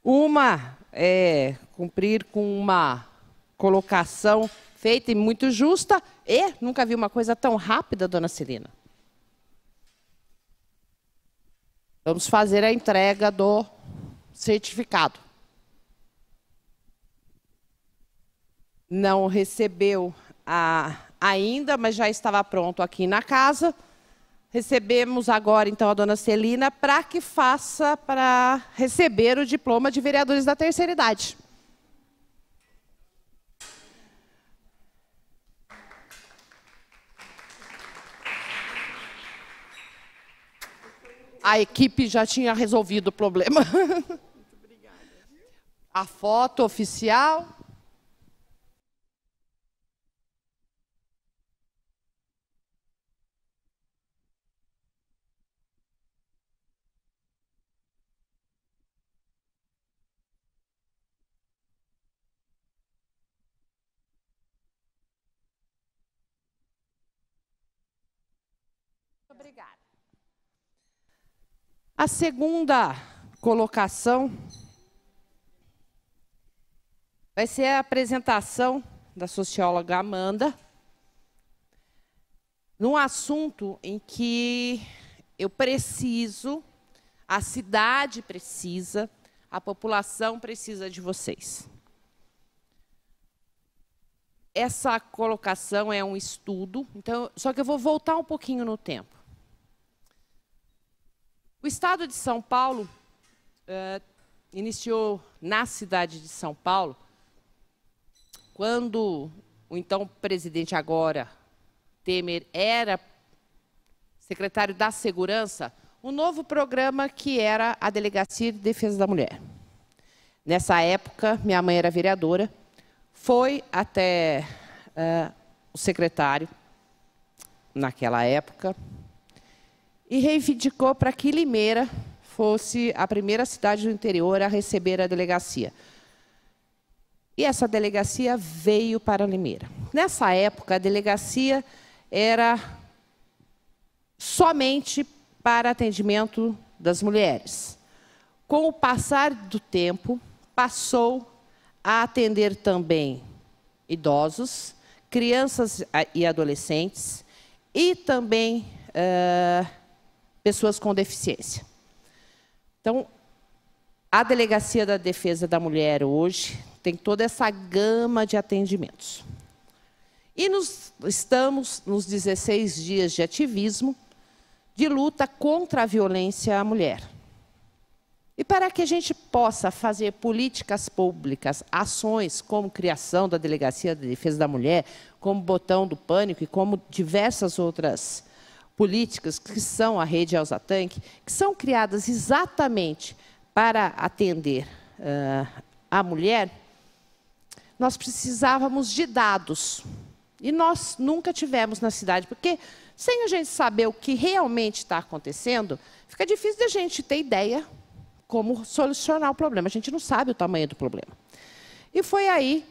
Uma é cumprir com uma colocação feita e muito justa, e nunca vi uma coisa tão rápida, dona Celina. Vamos fazer a entrega do certificado. Não recebeu ainda, mas já estava pronto aqui na casa. Recebemos agora, então, a dona Celina para que faça para receber o diploma de vereadores da terceira idade. A equipe já tinha resolvido o problema. Muito obrigada. A foto oficial. Obrigada. A segunda colocação vai ser a apresentação da socióloga Amanda, num assunto em que eu preciso, a cidade precisa, a população precisa de vocês. Essa colocação é um estudo, então, só que eu vou voltar um pouquinho no tempo. O Estado de São Paulo iniciou na cidade de São Paulo, quando o então presidente agora, Temer, era secretário da Segurança, um novo programa que era a Delegacia de Defesa da Mulher. Nessa época, minha mãe era vereadora, foi até o secretário, naquela época, e reivindicou para que Limeira fosse a primeira cidade do interior a receber a delegacia. E essa delegacia veio para Limeira. Nessa época, a delegacia era somente para atendimento das mulheres. Com o passar do tempo, passou a atender também idosos, crianças e adolescentes e também pessoas com deficiência. Então, a Delegacia da Defesa da Mulher hoje tem toda essa gama de atendimentos. E estamos nos 16 dias de ativismo, de luta contra a violência à mulher. E para que a gente possa fazer políticas públicas, ações como criação da Delegacia da Defesa da Mulher, como Botão do Pânico e como diversas outras políticas que são a Rede Elza Tanque, que são criadas exatamente para atender a mulher, nós precisávamos de dados. E nós nunca tivemos na cidade, porque sem a gente saber o que realmente está acontecendo, fica difícil de a gente ter ideia como solucionar o problema. A gente não sabe o tamanho do problema. E foi aí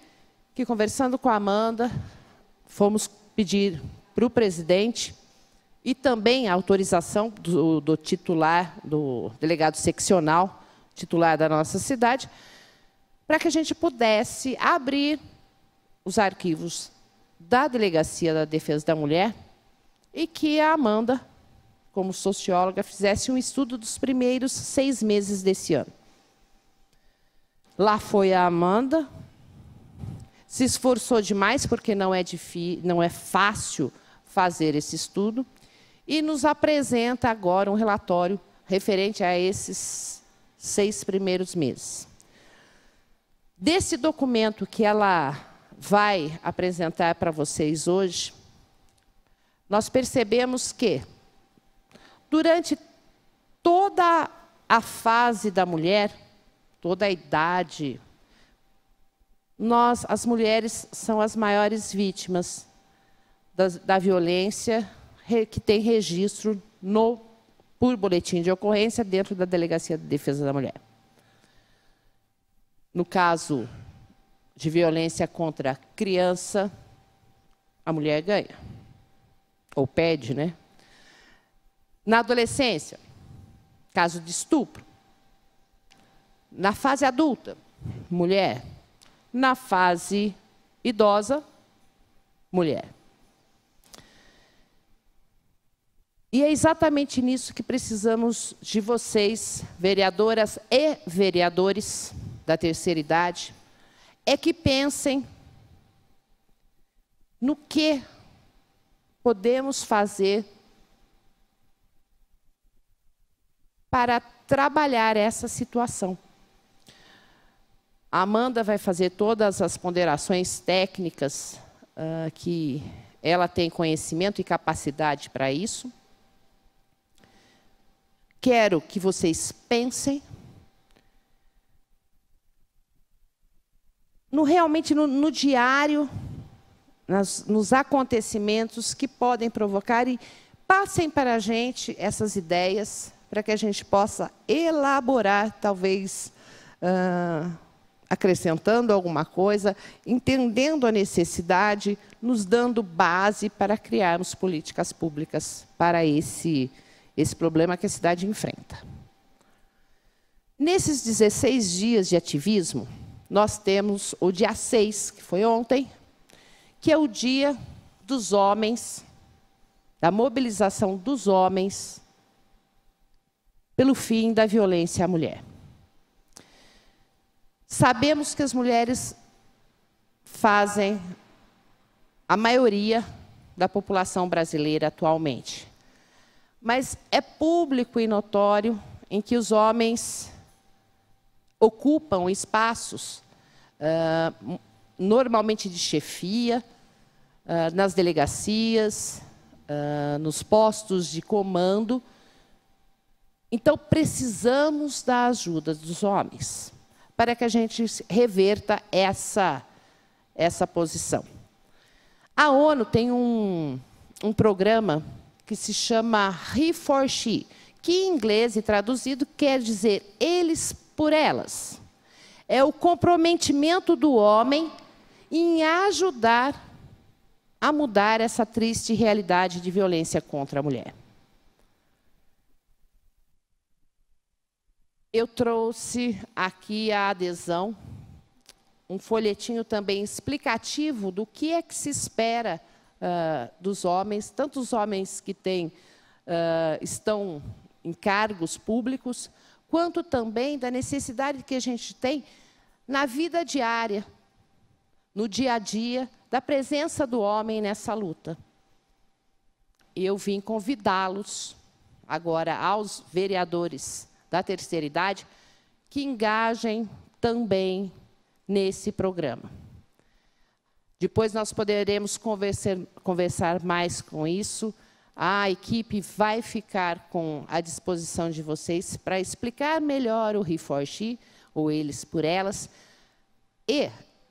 que, conversando com a Amanda, fomos pedir para o presidente e também a autorização do titular, do delegado seccional, titular da nossa cidade, para que a gente pudesse abrir os arquivos da Delegacia da Defesa da Mulher e que a Amanda, como socióloga, fizesse um estudo dos primeiros 6 meses desse ano. Lá foi a Amanda, se esforçou demais, porque não é fácil fazer esse estudo, e nos apresenta agora um relatório referente a esses 6 primeiros meses. Desse documento que ela vai apresentar para vocês hoje, nós percebemos que, durante toda a fase da mulher, toda a idade, as mulheres são as maiores vítimas da violência que tem registro por boletim de ocorrência dentro da Delegacia de Defesa da Mulher. No caso de violência contra a criança, a mulher ganha, ou perde, né? Na adolescência, caso de estupro, Na fase adulta, mulher. Na fase idosa, mulher. E é exatamente nisso que precisamos de vocês, vereadoras e vereadores da terceira idade, é que pensem no que podemos fazer para trabalhar essa situação. A Amanda vai fazer todas as ponderações técnicas que ela tem conhecimento e capacidade para isso. Quero que vocês pensem realmente no diário, nos acontecimentos que podem provocar e passem para a gente essas ideias para que a gente possa elaborar, talvez acrescentando alguma coisa, entendendo a necessidade, nos dando base para criarmos políticas públicas para esse problema que a cidade enfrenta. Nesses 16 dias de ativismo, nós temos o dia 6, que foi ontem, que é o dia dos homens, da mobilização dos homens pelo fim da violência à mulher. Sabemos que as mulheres fazem a maioria da população brasileira atualmente. Mas é público e notório em que os homens ocupam espaços, normalmente de chefia, nas delegacias, nos postos de comando. Então, precisamos da ajuda dos homens para que a gente reverta essa posição. A ONU tem um programa que se chama He for She, que em inglês e traduzido quer dizer eles por elas. É o comprometimento do homem em ajudar a mudar essa triste realidade de violência contra a mulher. Eu trouxe aqui a adesão, um folhetinho também explicativo do que é que se espera dos homens, tanto os homens que estão em cargos públicos, quanto também da necessidade que a gente tem na vida diária, no dia a dia, da presença do homem nessa luta. E eu vim convidá-los agora aos vereadores da terceira idade que engajem também nesse programa. Depois nós poderemos conversar mais com isso. A equipe vai ficar à disposição de vocês para explicar melhor o He for She, ou eles por elas. E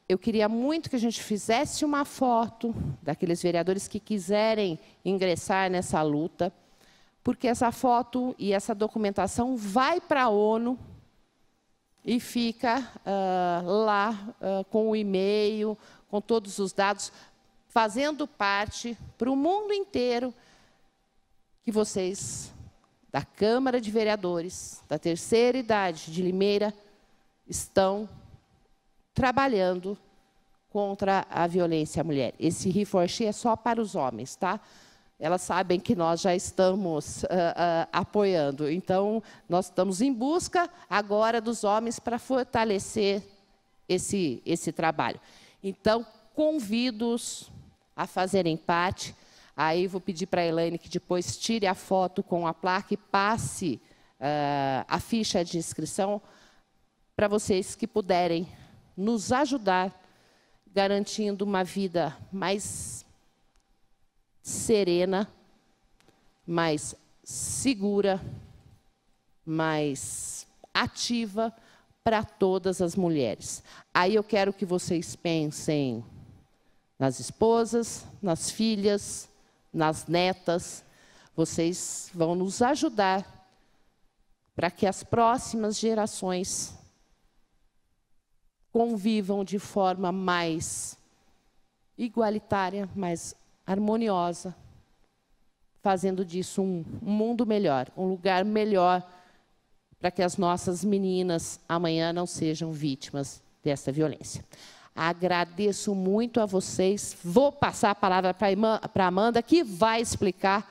eu queria muito que a gente fizesse uma foto daqueles vereadores que quiserem ingressar nessa luta, porque essa foto e essa documentação vai para a ONU e fica lá com o e-mail, com todos os dados, fazendo parte para o mundo inteiro que vocês, da Câmara de Vereadores, da terceira idade de Limeira, estão trabalhando contra a violência à mulher. Esse He for She é só para os homens, tá? Elas sabem que nós já estamos apoiando. Então, nós estamos em busca agora dos homens para fortalecer esse trabalho. Então, convido-os a fazerem parte. Aí vou pedir para a Elaine que depois tire a foto com a placa e passe a ficha de inscrição para vocês que puderem nos ajudar, garantindo uma vida mais serena, mais segura, mais ativa para todas as mulheres. Aí eu quero que vocês pensem nas esposas, nas filhas, nas netas. Vocês vão nos ajudar para que as próximas gerações convivam de forma mais igualitária, mais harmoniosa, fazendo disso um mundo melhor, um lugar melhor para que as nossas meninas amanhã não sejam vítimas dessa violência. Agradeço muito a vocês. Vou passar a palavra para a Amanda, que vai explicar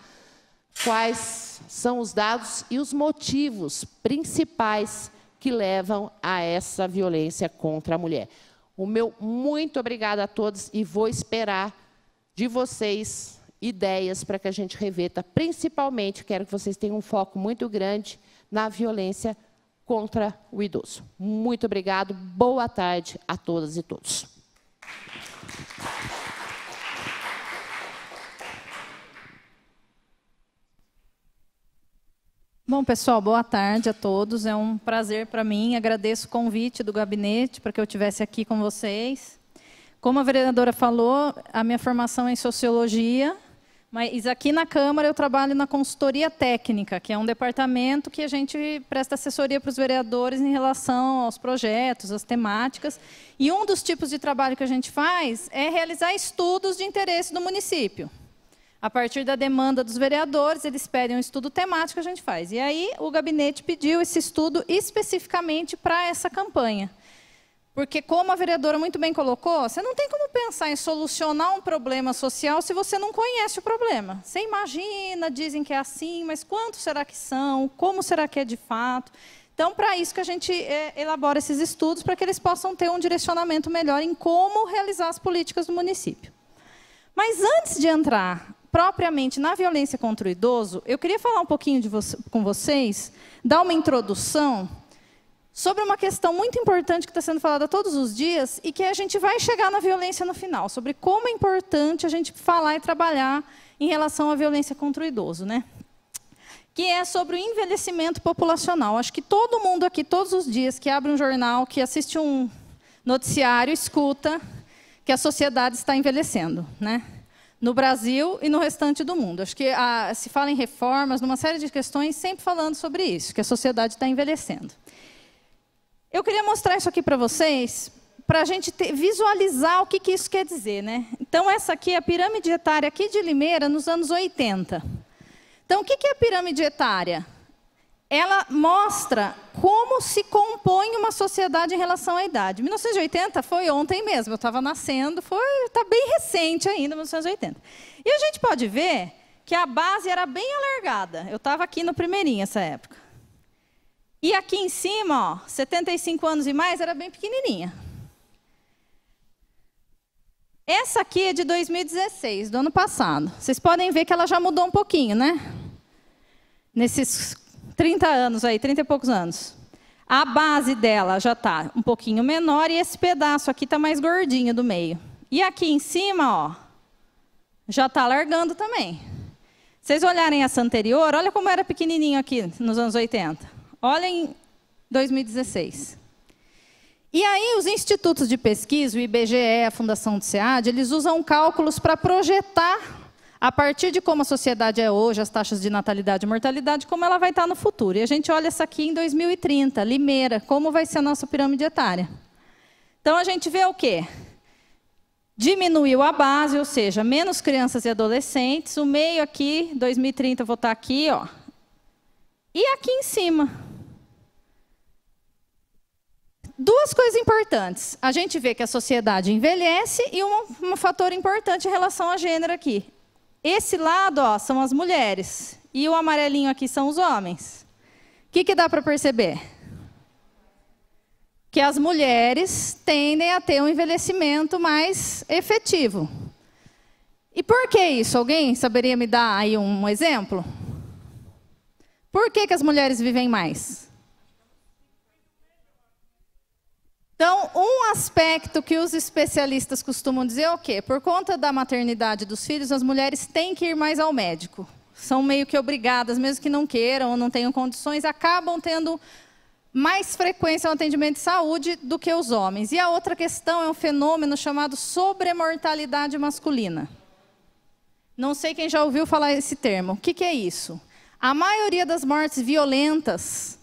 quais são os dados e os motivos principais que levam a essa violência contra a mulher. O meu muito obrigada a todos e vou esperar de vocês ideias para que a gente reveta. Principalmente, quero que vocês tenham um foco muito grande na violência contra o idoso. Muito obrigado, boa tarde a todas e todos. Bom, pessoal, boa tarde a todos. É um prazer para mim. Agradeço o convite do gabinete para que eu estivesse aqui com vocês. Como a vereadora falou, a minha formação é em sociologia, mas aqui na Câmara eu trabalho na consultoria técnica, que é um departamento que a gente presta assessoria para os vereadores em relação aos projetos, às temáticas. E um dos tipos de trabalho que a gente faz é realizar estudos de interesse do município. A partir da demanda dos vereadores, eles pedem um estudo temático, a gente faz. E aí o gabinete pediu esse estudo especificamente para essa campanha. Porque, como a vereadora muito bem colocou, você não tem como pensar em solucionar um problema social se você não conhece o problema. Você imagina, dizem que é assim, mas quantos será que são? Como será que é de fato? Então, para isso que a gente elabora esses estudos, para que eles possam ter um direcionamento melhor em como realizar as políticas do município. Mas antes de entrar propriamente na violência contra o idoso, eu queria falar um pouquinho com vocês, dar uma introdução sobre uma questão muito importante que está sendo falada todos os dias e que a gente vai chegar na violência no final, sobre como é importante a gente falar e trabalhar em relação à violência contra o idoso, né? Que é sobre o envelhecimento populacional. Acho que todo mundo aqui, todos os dias, que abre um jornal, que assiste um noticiário, escuta que a sociedade está envelhecendo, né? No Brasil e no restante do mundo. Acho que se fala em reformas, numa série de questões, sempre falando sobre isso, que a sociedade está envelhecendo. Eu queria mostrar isso aqui para vocês, para a gente visualizar o que isso quer dizer, né? Então, essa aqui é a pirâmide etária aqui de Limeira, nos anos 80. Então, o que é a pirâmide etária? Ela mostra como se compõe uma sociedade em relação à idade. 1980 foi ontem mesmo, eu estava nascendo, está bem recente ainda, 1980. E a gente pode ver que a base era bem alargada. Eu estava aqui no primeirinho, essa época. E aqui em cima, ó, 75 anos e mais, era bem pequenininha. Essa aqui é de 2016, do ano passado. Vocês podem ver que ela já mudou um pouquinho, né? Nesses 30 anos aí, 30 e poucos anos. A base dela já está um pouquinho menor e esse pedaço aqui está mais gordinho do meio. E aqui em cima, ó, já está largando também. Vocês olharem essa anterior, olha como era pequenininho aqui nos anos 80. Olha em 2016. E aí os institutos de pesquisa, o IBGE, a Fundação do SEAD, eles usam cálculos para projetar, a partir de como a sociedade é hoje, as taxas de natalidade e mortalidade, como ela vai estar no futuro. E a gente olha essa aqui em 2030, Limeira, como vai ser a nossa pirâmide etária. Então, a gente vê o quê? Diminuiu a base, ou seja, menos crianças e adolescentes. O meio aqui, 2030, eu vou estar aqui, ó. E aqui em cima. Duas coisas importantes. A gente vê que a sociedade envelhece e um fator importante em relação a gênero aqui. Esse lado, ó, são as mulheres. E o amarelinho aqui são os homens. O que dá para perceber? Que as mulheres tendem a ter um envelhecimento mais efetivo. E por que isso? Alguém saberia me dar aí um exemplo? Por que as mulheres vivem mais? Então, um aspecto que os especialistas costumam dizer é o quê? Por conta da maternidade dos filhos, as mulheres têm que ir mais ao médico. São meio que obrigadas, mesmo que não queiram ou não tenham condições, acabam tendo mais frequência no atendimento de saúde do que os homens. E a outra questão é um fenômeno chamado sobremortalidade masculina. Não sei quem já ouviu falar esse termo. O que é isso? A maioria das mortes violentas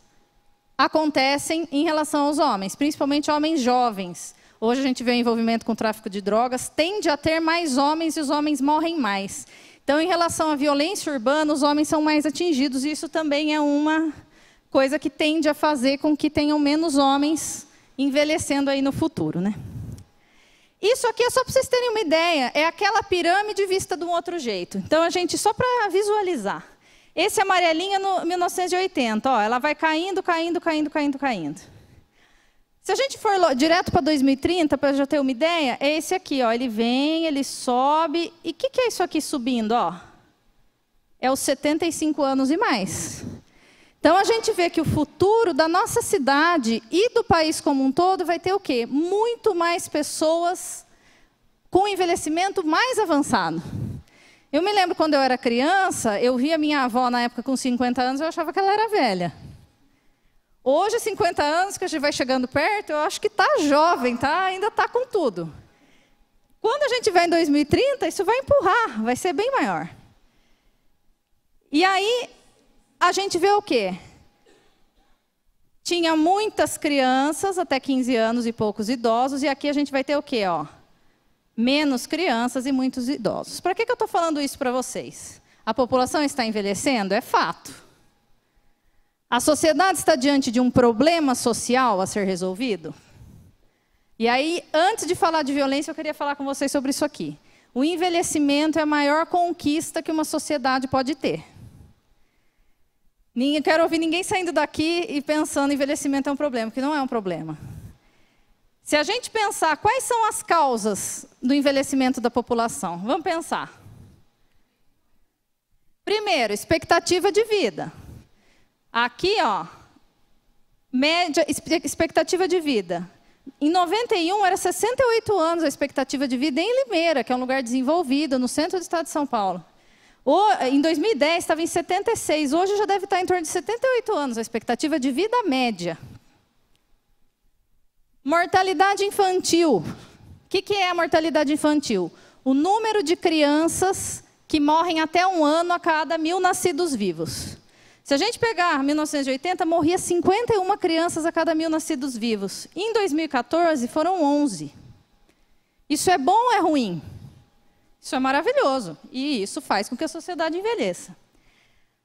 acontecem em relação aos homens, principalmente homens jovens. Hoje a gente vê o envolvimento com o tráfico de drogas, tende a ter mais homens e os homens morrem mais. Então, em relação à violência urbana, os homens são mais atingidos e isso também é uma coisa que tende a fazer com que tenham menos homens envelhecendo aí no futuro, né? Isso aqui é só para vocês terem uma ideia, é aquela pirâmide vista de um outro jeito. Então, a gente, só para visualizar. Esse amarelinho é no 1980, ó, ela vai caindo, caindo, caindo, caindo, caindo. Se a gente for direto para 2030, para já ter uma ideia, é esse aqui, ó, ele vem, ele sobe, e o que é isso aqui subindo, ó? É os 75 anos e mais. Então, a gente vê que o futuro da nossa cidade e do país como um todo vai ter o quê? Muito mais pessoas com envelhecimento mais avançado. Eu me lembro quando eu era criança, eu via minha avó na época com 50 anos, eu achava que ela era velha. Hoje, 50 anos, que a gente vai chegando perto, eu acho que está jovem, ainda está com tudo. Quando a gente vai em 2030, isso vai empurrar, vai ser bem maior. E aí, a gente vê o quê? Tinha muitas crianças, até 15 anos e poucos idosos, e aqui a gente vai ter o quê? Ó? Menos crianças e muitos idosos. Para que eu estou falando isso para vocês? A população está envelhecendo? É fato. A sociedade está diante de um problema social a ser resolvido? E aí, antes de falar de violência, eu queria falar com vocês sobre isso aqui. O envelhecimento é a maior conquista que uma sociedade pode ter. Não quero ouvir ninguém saindo daqui e pensando que envelhecimento é um problema, porque não é um problema. Se a gente pensar quais são as causas do envelhecimento da população, vamos pensar. Primeiro, expectativa de vida. Aqui, ó, média, expectativa de vida. Em 91, era 68 anos a expectativa de vida em Limeira, que é um lugar desenvolvido, no centro do estado de São Paulo. Em 2010, estava em 76. Hoje já deve estar em torno de 78 anos a expectativa de vida média. Mortalidade infantil. O que é a mortalidade infantil? O número de crianças que morrem até 1 ano a cada 1.000 nascidos vivos. Se a gente pegar 1980, morria 51 crianças a cada 1.000 nascidos vivos. Em 2014, foram 11. Isso é bom ou é ruim? Isso é maravilhoso. E isso faz com que a sociedade envelheça.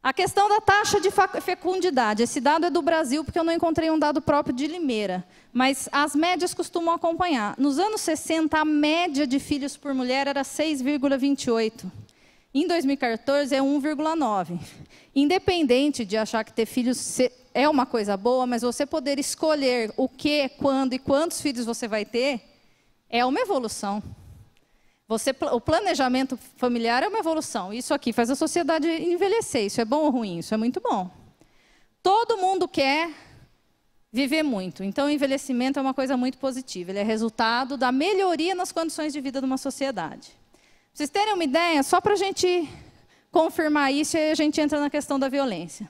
A questão da taxa de fecundidade. Esse dado é do Brasil, porque eu não encontrei um dado próprio de Limeira. Mas as médias costumam acompanhar. Nos anos 60, a média de filhos por mulher era 6,28. Em 2014, é 1,9. Independente de achar que ter filhos é uma coisa boa, mas você poder escolher o que, quando e quantos filhos você vai ter, é uma evolução. O planejamento familiar é uma evolução. Isso aqui faz a sociedade envelhecer. Isso é bom ou ruim? Isso é muito bom. Todo mundo quer viver muito. Então, o envelhecimento é uma coisa muito positiva. Ele é resultado da melhoria nas condições de vida de uma sociedade. Para vocês terem uma ideia, só para a gente confirmar isso, e aí a gente entra na questão da violência.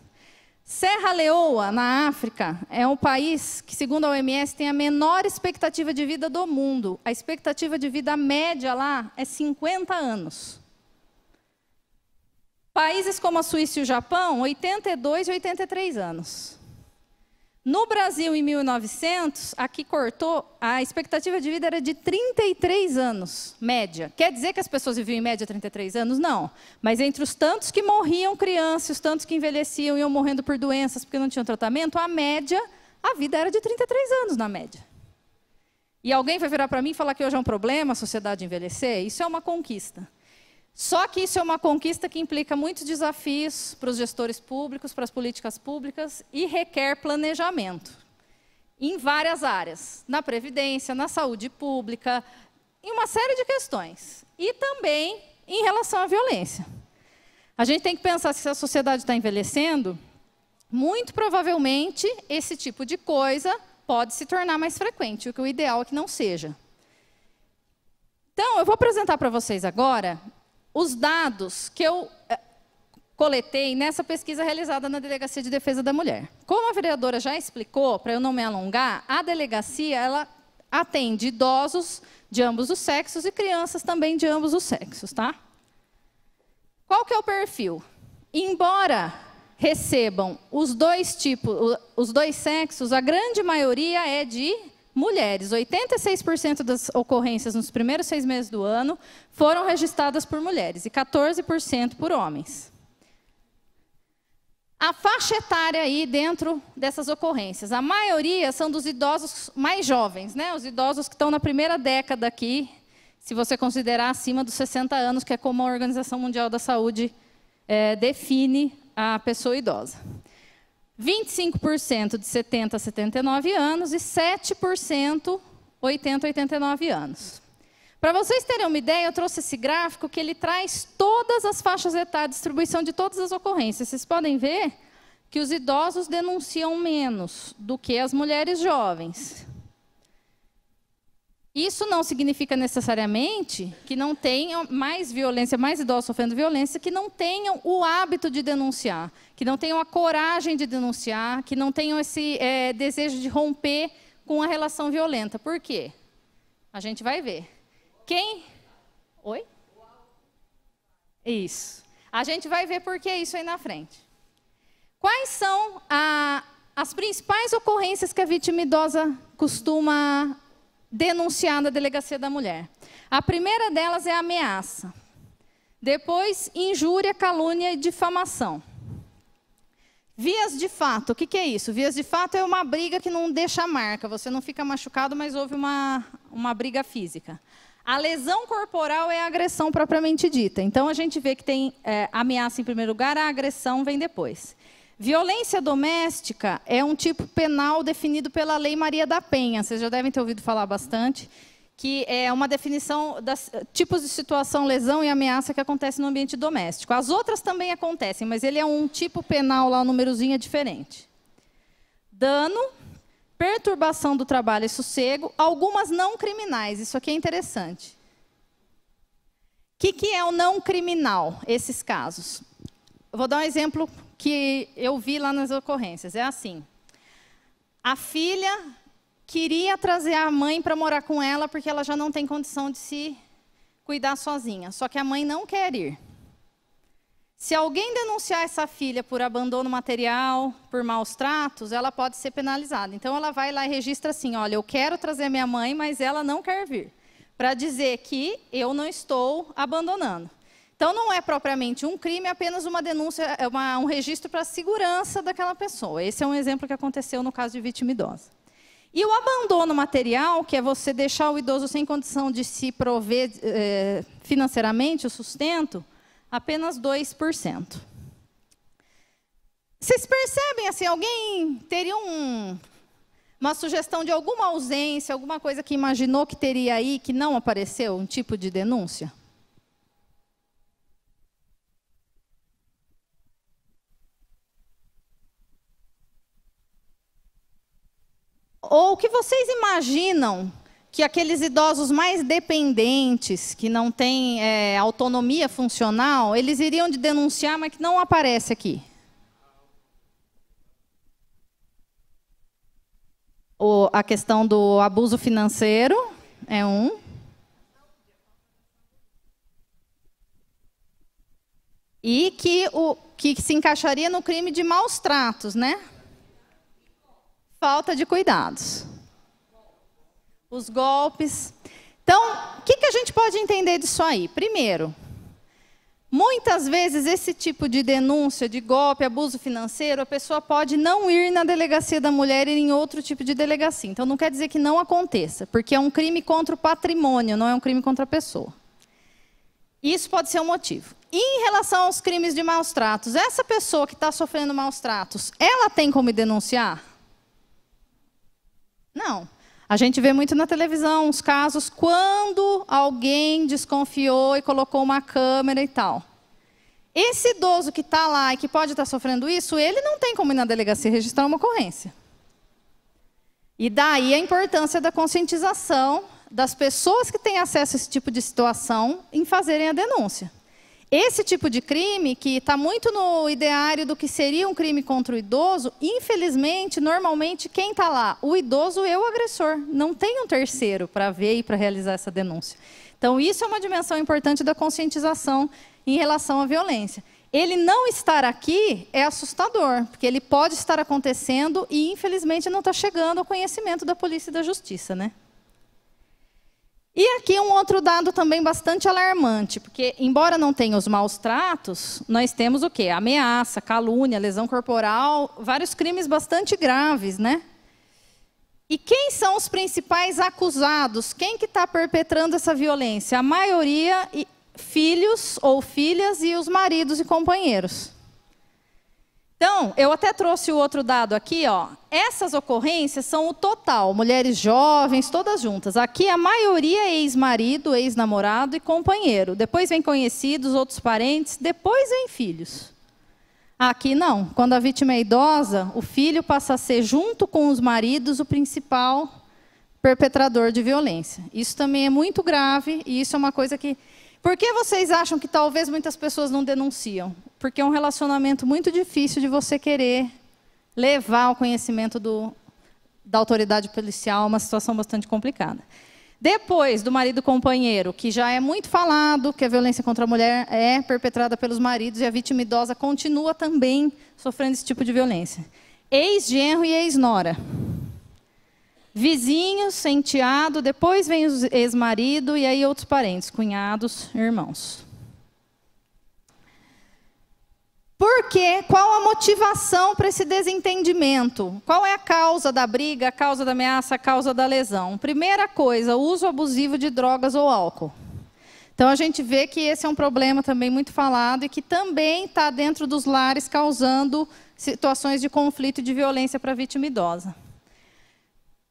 Serra Leoa, na África, é um país que, segundo a OMS, tem a menor expectativa de vida do mundo. A expectativa de vida média lá é 50 anos. Países como a Suíça e o Japão, 82 e 83 anos. No Brasil, em 1900, aqui cortou, a expectativa de vida era de 33 anos, média. Quer dizer que as pessoas viviam em média 33 anos? Não. Mas entre os tantos que morriam crianças, os tantos que envelheciam e iam morrendo por doenças porque não tinham tratamento, a média, a vida era de 33 anos na média. E alguém vai virar para mim e falar que hoje é um problema a sociedade envelhecer? Isso é uma conquista. Só que isso é uma conquista que implica muitos desafios para os gestores públicos, para as políticas públicas e requer planejamento em várias áreas, na previdência, na saúde pública, em uma série de questões. E também em relação à violência. A gente tem que pensar se a sociedade está envelhecendo, muito provavelmente esse tipo de coisa pode se tornar mais frequente, o que o ideal é que não seja. Então, eu vou apresentar para vocês agora os dados que eu coletei nessa pesquisa realizada na Delegacia de Defesa da Mulher. Como a vereadora já explicou, para eu não me alongar, a delegacia ela atende idosos de ambos os sexos e crianças também de ambos os sexos, tá? Qual que é o perfil? Embora recebam os dois tipos, os dois sexos, a grande maioria é de mulheres. 86% das ocorrências nos primeiros 6 meses do ano foram registradas por mulheres e 14% por homens. A faixa etária aí dentro dessas ocorrências. A maioria são dos idosos mais jovens, né? Os idosos que estão na primeira década aqui, se você considerar acima dos 60 anos, que é como a Organização Mundial da Saúde define a pessoa idosa. 25% de 70 a 79 anos e 7% 80 a 89 anos. Para vocês terem uma ideia, eu trouxe esse gráfico que ele traz todas as faixas etárias, distribuição de todas as ocorrências. Vocês podem ver que os idosos denunciam menos do que as mulheres jovens. Isso não significa necessariamente que não tenham mais violência, mais idosos sofrendo violência, que não tenham o hábito de denunciar, que não tenham a coragem de denunciar, que não tenham esse desejo de romper com a relação violenta. Por quê? A gente vai ver. Quem? Oi? Isso. A gente vai ver por que isso aí na frente. Quais são as principais ocorrências que a vítima idosa costuma denunciar na delegacia da mulher? A primeira delas é a ameaça. Depois, injúria, calúnia e difamação. Vias de fato, o que é isso? Vias de fato é uma briga que não deixa marca. Você não fica machucado, mas houve uma briga física. A lesão corporal é a agressão propriamente dita. Então, a gente vê que tem ameaça em primeiro lugar, a agressão vem depois. Violência doméstica é um tipo penal definido pela Lei Maria da Penha. Vocês já devem ter ouvido falar bastante, que é uma definição dos tipos de situação, lesão e ameaça que acontece no ambiente doméstico. As outras também acontecem, mas ele é um tipo penal, lá o númerozinho é diferente. Dano, perturbação do trabalho e sossego, algumas não criminais. Isso aqui é interessante. O que é o não criminal, esses casos? Eu vou dar um exemplo que eu vi lá nas ocorrências. É assim: a filha queria trazer a mãe para morar com ela porque ela já não tem condição de se cuidar sozinha. Só que a mãe não quer ir. Se alguém denunciar essa filha por abandono material, por maus tratos, ela pode ser penalizada. Então, ela vai lá e registra assim: olha, eu quero trazer minha mãe, mas ela não quer vir, para dizer que eu não estou abandonando. Então, não é propriamente um crime, é apenas uma denúncia, um registro para a segurança daquela pessoa. Esse é um exemplo que aconteceu no caso de vítima idosa. E o abandono material, que é você deixar o idoso sem condição de se prover financeiramente, o sustento, apenas 2%. Vocês percebem, assim, alguém teria uma sugestão de alguma ausência, alguma coisa que imaginou que teria aí, que não apareceu, um tipo de denúncia? Ou o que vocês imaginam que aqueles idosos mais dependentes, que não têm autonomia funcional, eles iriam de denunciar, mas que não aparece aqui? A questão do abuso financeiro é um. E que se encaixaria no crime de maus tratos, né? Falta de cuidados. Os golpes. Então, o que a gente pode entender disso aí? Primeiro, muitas vezes esse tipo de denúncia de golpe, abuso financeiro, a pessoa pode não ir na delegacia da mulher e ir em outro tipo de delegacia. Então, não quer dizer que não aconteça, porque é um crime contra o patrimônio, não é um crime contra a pessoa. Isso pode ser um motivo. E em relação aos crimes de maus tratos, essa pessoa que está sofrendo maus tratos, ela tem como denunciar? Não. A gente vê muito na televisão os casos quando alguém desconfiou e colocou uma câmera e tal. Esse idoso que está lá e que pode estar sofrendo isso, ele não tem como ir na delegacia registrar uma ocorrência. E daí a importância da conscientização das pessoas que têm acesso a esse tipo de situação em fazerem a denúncia. Esse tipo de crime, que está muito no ideário do que seria um crime contra o idoso, infelizmente, normalmente, quem está lá? O idoso e o agressor. Não tem um terceiro para ver e para realizar essa denúncia. Então, isso é uma dimensão importante da conscientização em relação à violência. Ele não estar aqui é assustador, porque ele pode estar acontecendo e, infelizmente, não está chegando ao conhecimento da polícia e da justiça, né? E aqui um outro dado também bastante alarmante, porque, embora não tenha os maus tratos, nós temos o quê? Ameaça, calúnia, lesão corporal, vários crimes bastante graves, né? E quem são os principais acusados? Quem que está perpetrando essa violência? A maioria, filhos ou filhas e os maridos e companheiros. Então, eu até trouxe o outro dado aqui, ó. Essas ocorrências são o total, mulheres jovens, todas juntas. Aqui a maioria é ex-marido, ex-namorado e companheiro. Depois vem conhecidos, outros parentes, depois vem filhos. Aqui não. Quando a vítima é idosa, o filho passa a ser, junto com os maridos, o principal perpetrador de violência. Isso também é muito grave e isso é uma coisa que... Por que vocês acham que talvez muitas pessoas não denunciam? Porque é um relacionamento muito difícil de você querer levar ao conhecimento da autoridade policial, uma situação bastante complicada. Depois do marido companheiro, que já é muito falado, que a violência contra a mulher é perpetrada pelos maridos e a vítima idosa continua também sofrendo esse tipo de violência. Ex-genro e ex-nora. Vizinhos, enteado, depois vem o ex-marido e aí outros parentes, cunhados, irmãos. Por quê? Qual a motivação para esse desentendimento? Qual é a causa da briga, a causa da ameaça, a causa da lesão? Primeira coisa, o uso abusivo de drogas ou álcool. Então, a gente vê que esse é um problema também muito falado e que também está dentro dos lares causando situações de conflito e de violência para a vítima idosa.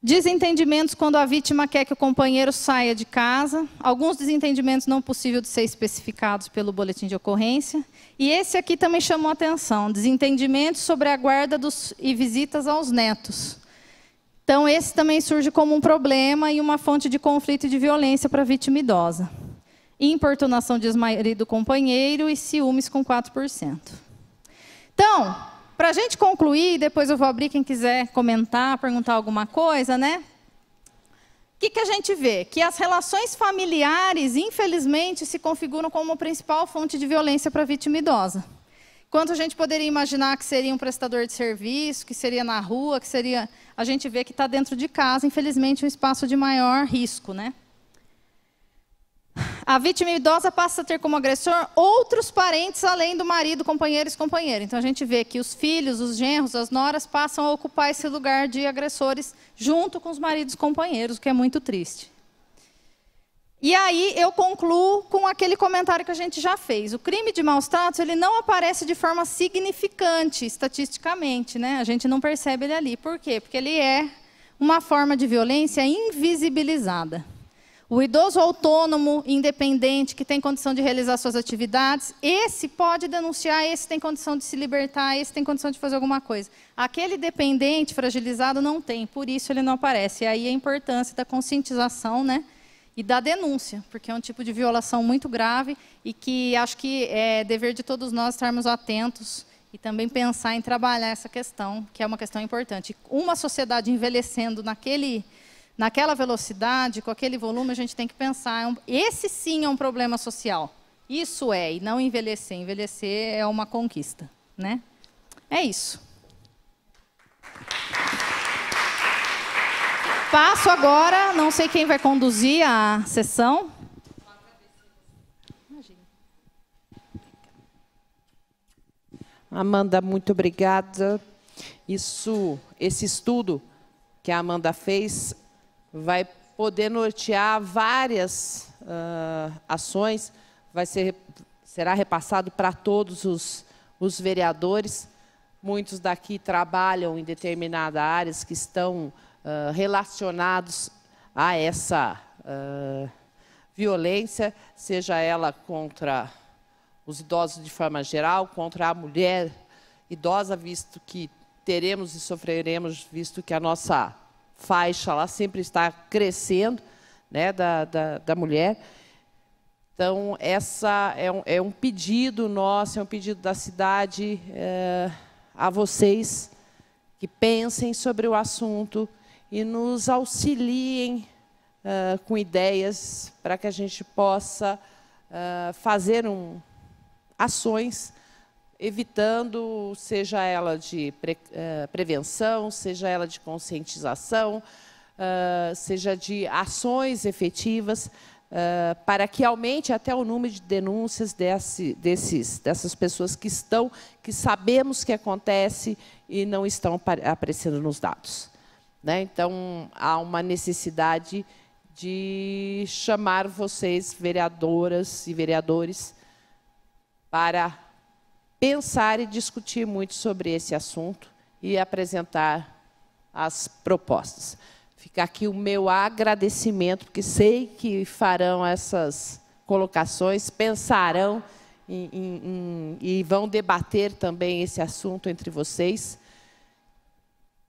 Desentendimentos quando a vítima quer que o companheiro saia de casa. Alguns desentendimentos não possível de ser especificados pelo boletim de ocorrência. E esse aqui também chamou a atenção. Desentendimentos sobre a guarda e visitas aos netos. Então, esse também surge como um problema e uma fonte de conflito e de violência para a vítima idosa. Importunação de ex-marido companheiro e ciúmes com 4%. Então... Para a gente concluir, depois eu vou abrir quem quiser comentar, perguntar alguma coisa, né? O que a gente vê? Que as relações familiares, infelizmente, se configuram como a principal fonte de violência para a vítima idosa. Enquanto a gente poderia imaginar que seria um prestador de serviço, que seria na rua, que seria... A gente vê que está dentro de casa, infelizmente, um espaço de maior risco, né? A vítima idosa passa a ter como agressor outros parentes além do marido, companheiro e companheira. Então, a gente vê que os filhos, os genros, as noras passam a ocupar esse lugar de agressores junto com os maridos e companheiros, o que é muito triste. E aí, eu concluo com aquele comentário que a gente já fez. O crime de maus tratos, ele não aparece de forma significante, estatisticamente, né? A gente não percebe ele ali. Por quê? Porque ele é uma forma de violência invisibilizada. O idoso autônomo, independente, que tem condição de realizar suas atividades, esse pode denunciar, esse tem condição de se libertar, esse tem condição de fazer alguma coisa. Aquele dependente, fragilizado, não tem, por isso ele não aparece. E aí a importância da conscientização, né, e da denúncia, porque é um tipo de violação muito grave e que acho que é dever de todos nós estarmos atentos e também pensar em trabalhar essa questão, que é uma questão importante. Uma sociedade envelhecendo naquela velocidade, com aquele volume, a gente tem que pensar. Esse sim é um problema social. Isso é, e não envelhecer. Envelhecer é uma conquista, né? É isso. Passo agora, não sei quem vai conduzir a sessão. Amanda, muito obrigada. Esse estudo que a Amanda fez vai poder nortear várias ações, será repassado para todos os vereadores. Muitos daqui trabalham em determinadas áreas que estão relacionados a essa violência, seja ela contra os idosos de forma geral, contra a mulher idosa, visto que teremos e sofreremos, visto que a nossa faixa lá sempre está crescendo, né, da mulher. Então, essa é um pedido nosso, é um pedido da cidade a vocês que pensem sobre o assunto e nos auxiliem com ideias para que a gente possa fazer ações evitando, seja ela de prevenção, seja ela de conscientização, seja de ações efetivas, para que aumente até o número de denúncias dessas pessoas que sabemos que acontece e não estão aparecendo nos dados, né? Então, há uma necessidade de chamar vocês, vereadoras e vereadores, para pensar e discutir muito sobre esse assunto e apresentar as propostas. Fica aqui o meu agradecimento, porque sei que farão essas colocações, pensarão e vão debater também esse assunto entre vocês.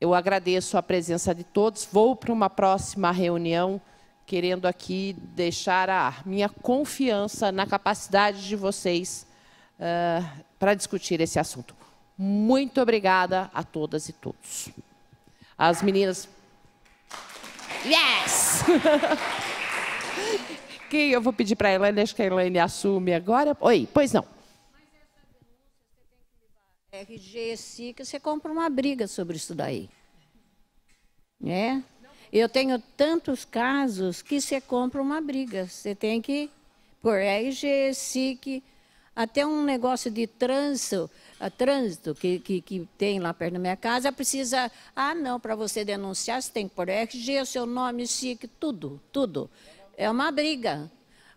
Eu agradeço a presença de todos. Vou para uma próxima reunião, querendo aqui deixar a minha confiança na capacidade de vocês para discutir esse assunto. Muito obrigada a todas e todos. As meninas... Yes! Que eu vou pedir para a Elaine, acho que a Elaine assume agora. Oi, pois não. RG, SIC, você compra uma briga sobre isso daí. Né? Eu tenho tantos casos que você compra uma briga. Você tem que pôr RG, SIC, até um negócio de trânsito que tem lá perto da minha casa, precisa... Ah, não, para você denunciar, você tem que pôr RG, o seu nome, SIC, tudo, tudo. É uma briga.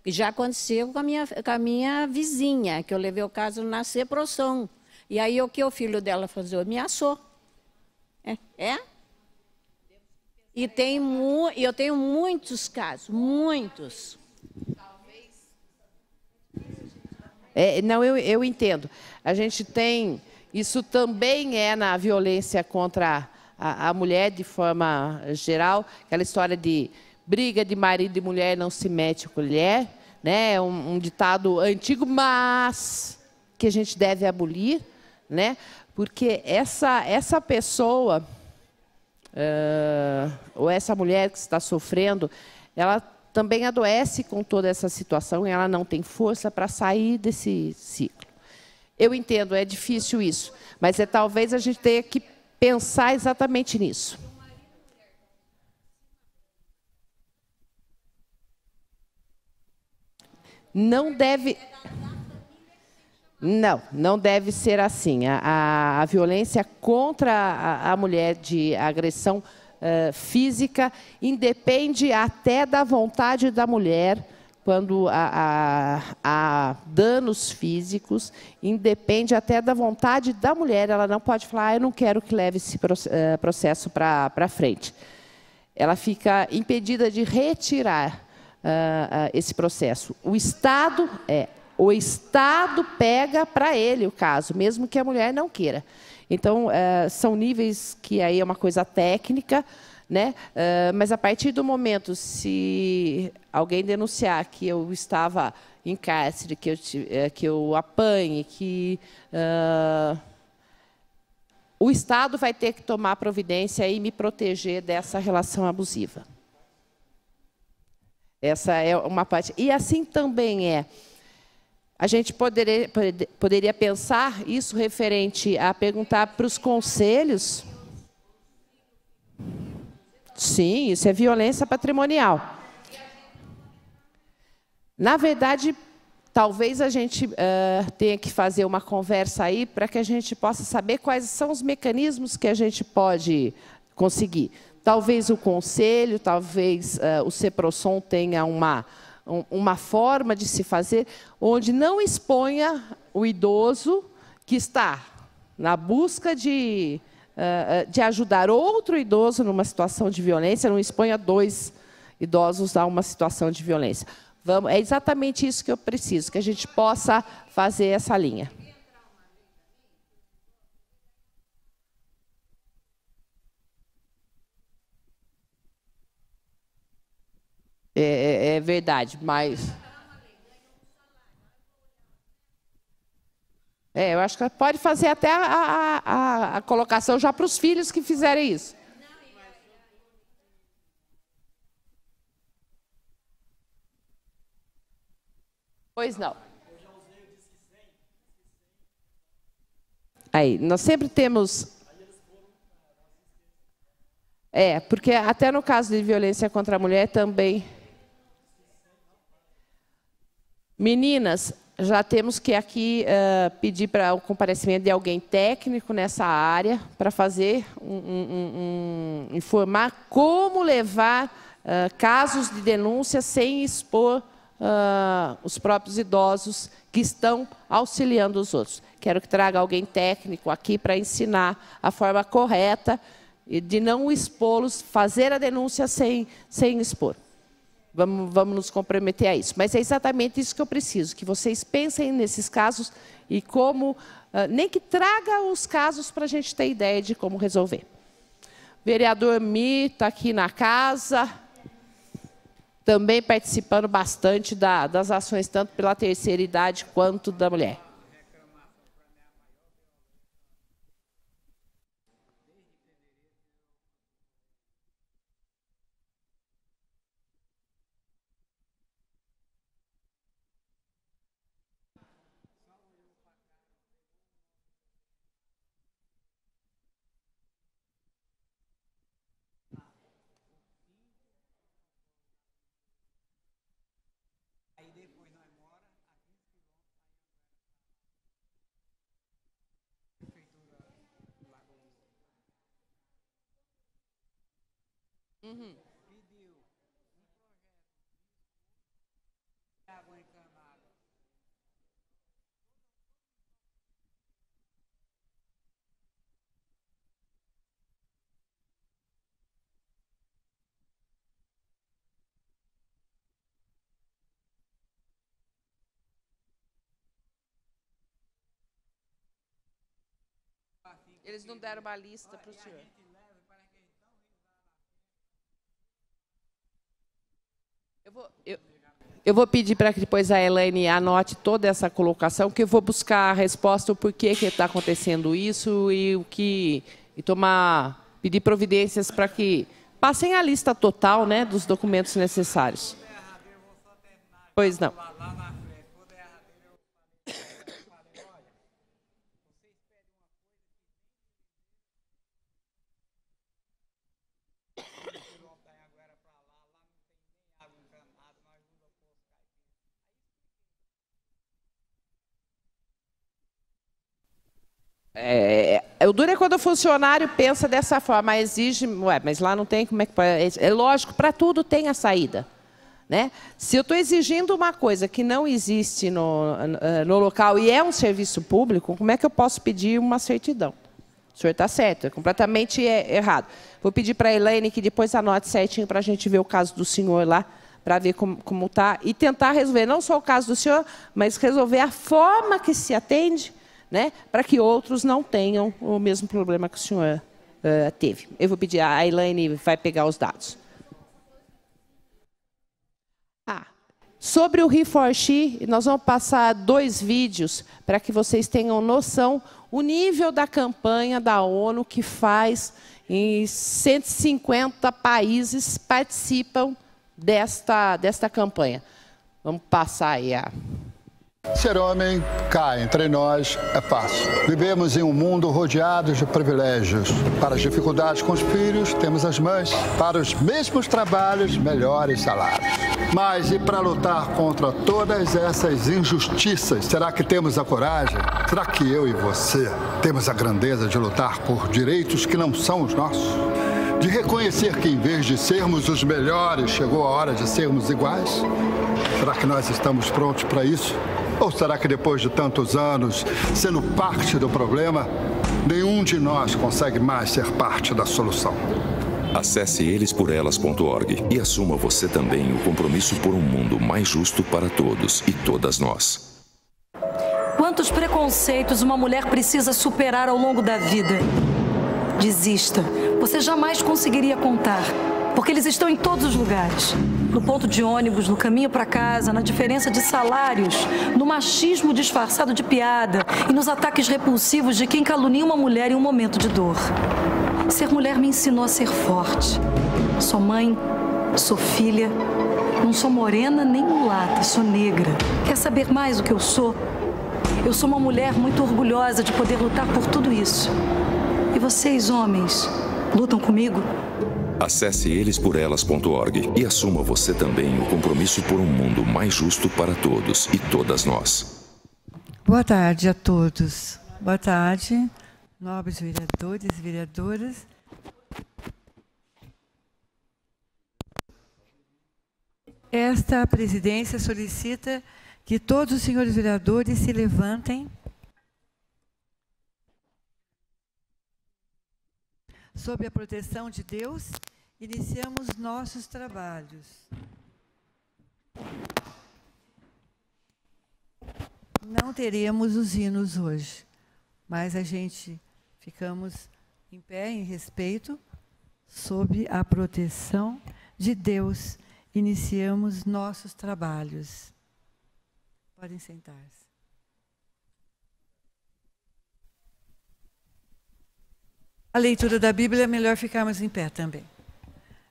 Já aconteceu com a minha vizinha, que eu levei o caso na CEPROSOM. E aí o que o filho dela fazia? Ameaçou. E eu tenho muitos casos, muitos. Não, eu entendo. A gente tem... Isso também é na violência contra a mulher, de forma geral. Aquela história de briga de marido e mulher não se mete com colher, né? Um ditado antigo, mas que a gente deve abolir, né? Porque essa pessoa, ou essa mulher que está sofrendo, ela também adoece com toda essa situação e ela não tem força para sair desse ciclo. Eu entendo, é difícil isso, mas talvez a gente tenha que pensar exatamente nisso. Não deve... Não deve ser assim. A violência contra a mulher de agressão física independe até da vontade da mulher, quando há danos físicos, independe até da vontade da mulher. Ela não pode falar, eu não quero que leve esse processo para frente. Ela fica impedida de retirar esse processo. O Estado pega para ele o caso, mesmo que a mulher não queira. Então, são níveis que aí é uma coisa técnica, né? Mas a partir do momento, se alguém denunciar que eu estava em cárcere, que eu apanhe, que o Estado vai ter que tomar providência e me proteger dessa relação abusiva. Essa é uma parte. E assim também a gente poderia pensar isso referente a perguntar para os conselhos. Sim, isso é violência patrimonial. Na verdade, talvez a gente tenha que fazer uma conversa aí para que a gente possa saber quais são os mecanismos que a gente pode conseguir. Talvez o conselho, talvez o CEPROSOM tenha uma forma de se fazer onde não exponha o idoso que está na busca de ajudar outro idoso numa situação de violência, não exponha dois idosos a uma situação de violência. É exatamente isso que eu preciso, que a gente possa fazer essa linha. É verdade, mas... eu acho que pode fazer até a colocação já para os filhos que fizerem isso. Pois não. Aí, nós sempre temos... Porque até no caso de violência contra a mulher também... Meninas, já temos que aqui pedir para o comparecimento de alguém técnico nessa área para fazer informar como levar casos de denúncia sem expor os próprios idosos que estão auxiliando os outros. Quero que traga alguém técnico aqui para ensinar a forma correta de não expô-los, fazer a denúncia sem expor. Vamos nos comprometer a isso. Mas é exatamente isso que eu preciso, que vocês pensem nesses casos e como... nem que traga os casos para a gente ter ideia de como resolver. Vereador Mi está aqui na casa, também participando bastante das ações, tanto pela terceira idade quanto da mulher. Eles não deram uma lista para o senhor. Eu vou pedir para que depois a Elaine anote toda essa colocação, que eu vou buscar a resposta, o porquê que está acontecendo isso e pedir providências para que passem a lista total, né, dos documentos necessários. Pois não. O duro é quando o funcionário pensa dessa forma, exige, mas lá não tem, como é que pode? É lógico, para tudo tem a saída, né? Se eu estou exigindo uma coisa que não existe no local e é um serviço público, como é que eu posso pedir uma certidão? O senhor está certo, é completamente errado. Vou pedir para a Elaine que depois anote certinho para a gente ver o caso do senhor lá, para ver como está, e tentar resolver não só o caso do senhor, mas resolver a forma que se atende, né, para que outros não tenham o mesmo problema que o senhor teve. Eu vou pedir, a Elaine vai pegar os dados. Sobre o He4She, nós vamos passar 2 vídeos para que vocês tenham noção o nível da campanha da ONU que faz em 150 países participam desta campanha. Vamos passar aí a... Ser homem, cá entre nós, é fácil. Vivemos em um mundo rodeado de privilégios. Para as dificuldades com os filhos, temos as mães. Para os mesmos trabalhos, melhores salários. Mas e para lutar contra todas essas injustiças, será que temos a coragem? Será que eu e você temos a grandeza de lutar por direitos que não são os nossos? De reconhecer que, em vez de sermos os melhores, chegou a hora de sermos iguais? Será que nós estamos prontos para isso? Ou será que depois de tantos anos, sendo parte do problema, nenhum de nós consegue mais ser parte da solução? Acesse elesporelas.org e assuma você também o compromisso por um mundo mais justo para todos e todas nós. Quantos preconceitos uma mulher precisa superar ao longo da vida? Desista. Você jamais conseguiria contar, porque eles estão em todos os lugares. No ponto de ônibus, no caminho para casa, na diferença de salários, no machismo disfarçado de piada e nos ataques repulsivos de quem calunia uma mulher em um momento de dor. Ser mulher me ensinou a ser forte. Sou mãe, sou filha, não sou morena nem mulata, sou negra. Quer saber mais o que eu sou? Eu sou uma mulher muito orgulhosa de poder lutar por tudo isso. E vocês, homens, lutam comigo? Acesse elesporelas.org e assuma você também o compromisso por um mundo mais justo para todos e todas nós. Boa tarde a todos. Boa tarde, nobres vereadores e vereadoras. Esta presidência solicita que todos os senhores vereadores se levantem sob a proteção de Deus. Iniciamos nossos trabalhos. Não teremos os hinos hoje, mas a gente ficamos em pé, em respeito, sob a proteção de Deus. Iniciamos nossos trabalhos. Podem sentar-se. A leitura da Bíblia é melhor ficarmos em pé também.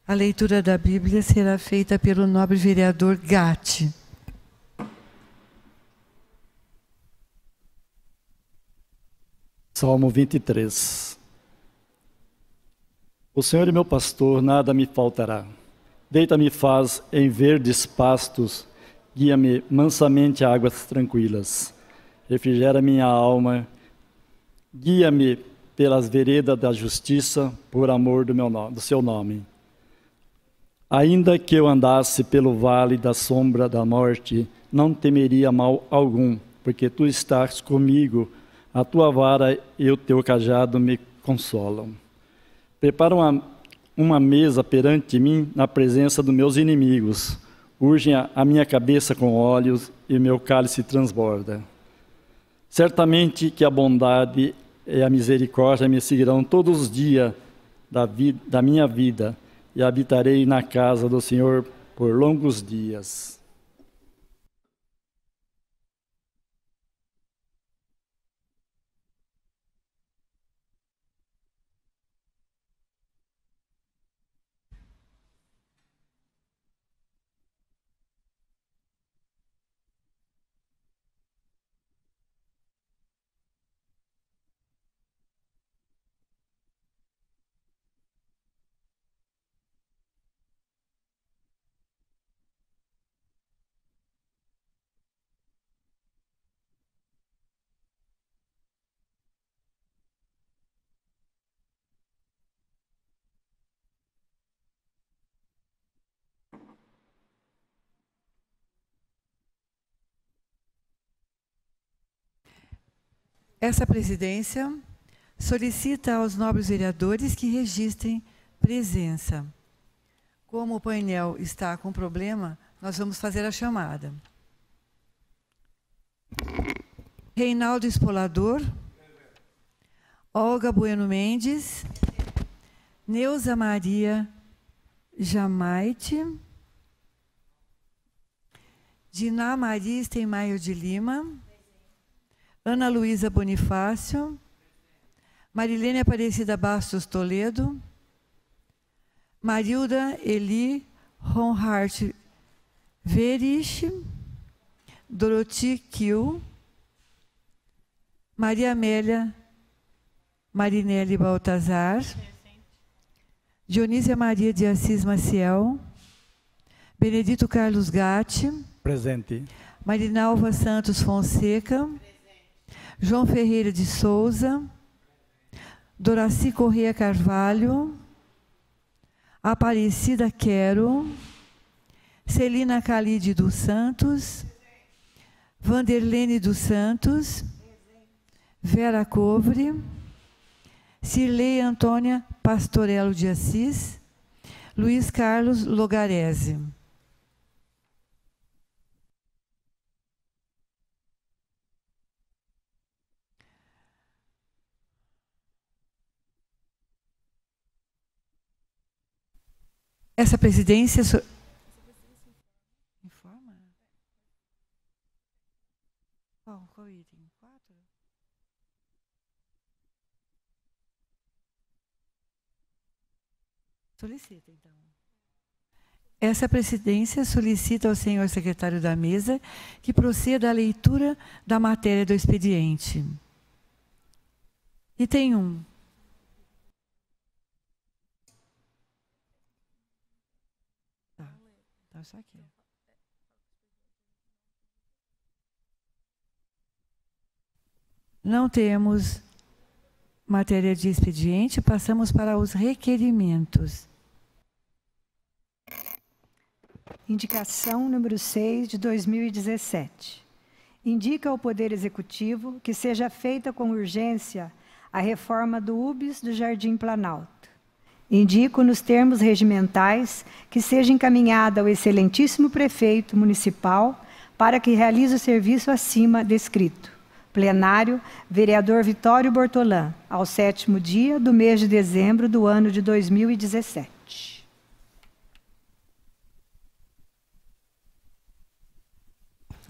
A leitura da Bíblia será feita pelo nobre vereador Gatti. Salmo 23. O Senhor é meu pastor, nada me faltará. Deita-me faz em verdes pastos, guia-me mansamente a águas tranquilas. Refrigera minha alma, guia-me pelas veredas da justiça, por amor do seu nome. Ainda que eu andasse pelo vale da sombra da morte, não temeria mal algum, porque tu estás comigo, a tua vara e o teu cajado me consolam. Prepara uma mesa perante mim na presença dos meus inimigos. Urgem a minha cabeça com óleos e meu cálice transborda. Certamente que a bondade e a misericórdia me seguirão todos os dias da minha vida, e habitarei na casa do Senhor por longos dias. Essa presidência solicita aos nobres vereadores que registrem presença. Como o painel está com problema, nós vamos fazer a chamada. Reinaldo Espolador, Olga Bueno Mendes, Neuza Maria Jamaite, Diná Maria Steinmeier de Lima, Ana Luísa Bonifácio, Marilene Aparecida Bastos Toledo, Marilda Eli Ronhart Verich, Dorothy Kiel, Maria Amélia Marinelli Baltazar, Dionísia Maria de Assis Maciel, Benedito Carlos Gatti, presente. Marinalva Santos Fonseca, João Ferreira de Souza, Doraci Corrêa Carvalho, Aparecida Quero, Celina Calide dos Santos, Vanderlene dos Santos, Vera Covre, Cirlei Antônia Pastorello de Assis, Luiz Carlos Logarese. Essa presidência informa? Qual item? 4? Solicita, então. Essa presidência solicita ao senhor secretário da mesa que proceda à leitura da matéria do expediente. Item 1. Passa aqui. Não temos matéria de expediente, passamos para os requerimentos. Indicação número 6 de 2017. Indica ao Poder Executivo que seja feita com urgência a reforma do UBS do Jardim Planalto. Indico nos termos regimentais que seja encaminhada ao excelentíssimo prefeito municipal para que realize o serviço acima descrito. Plenário, vereador Vitório Bortolã, ao 7º dia do mês de dezembro do ano de 2017.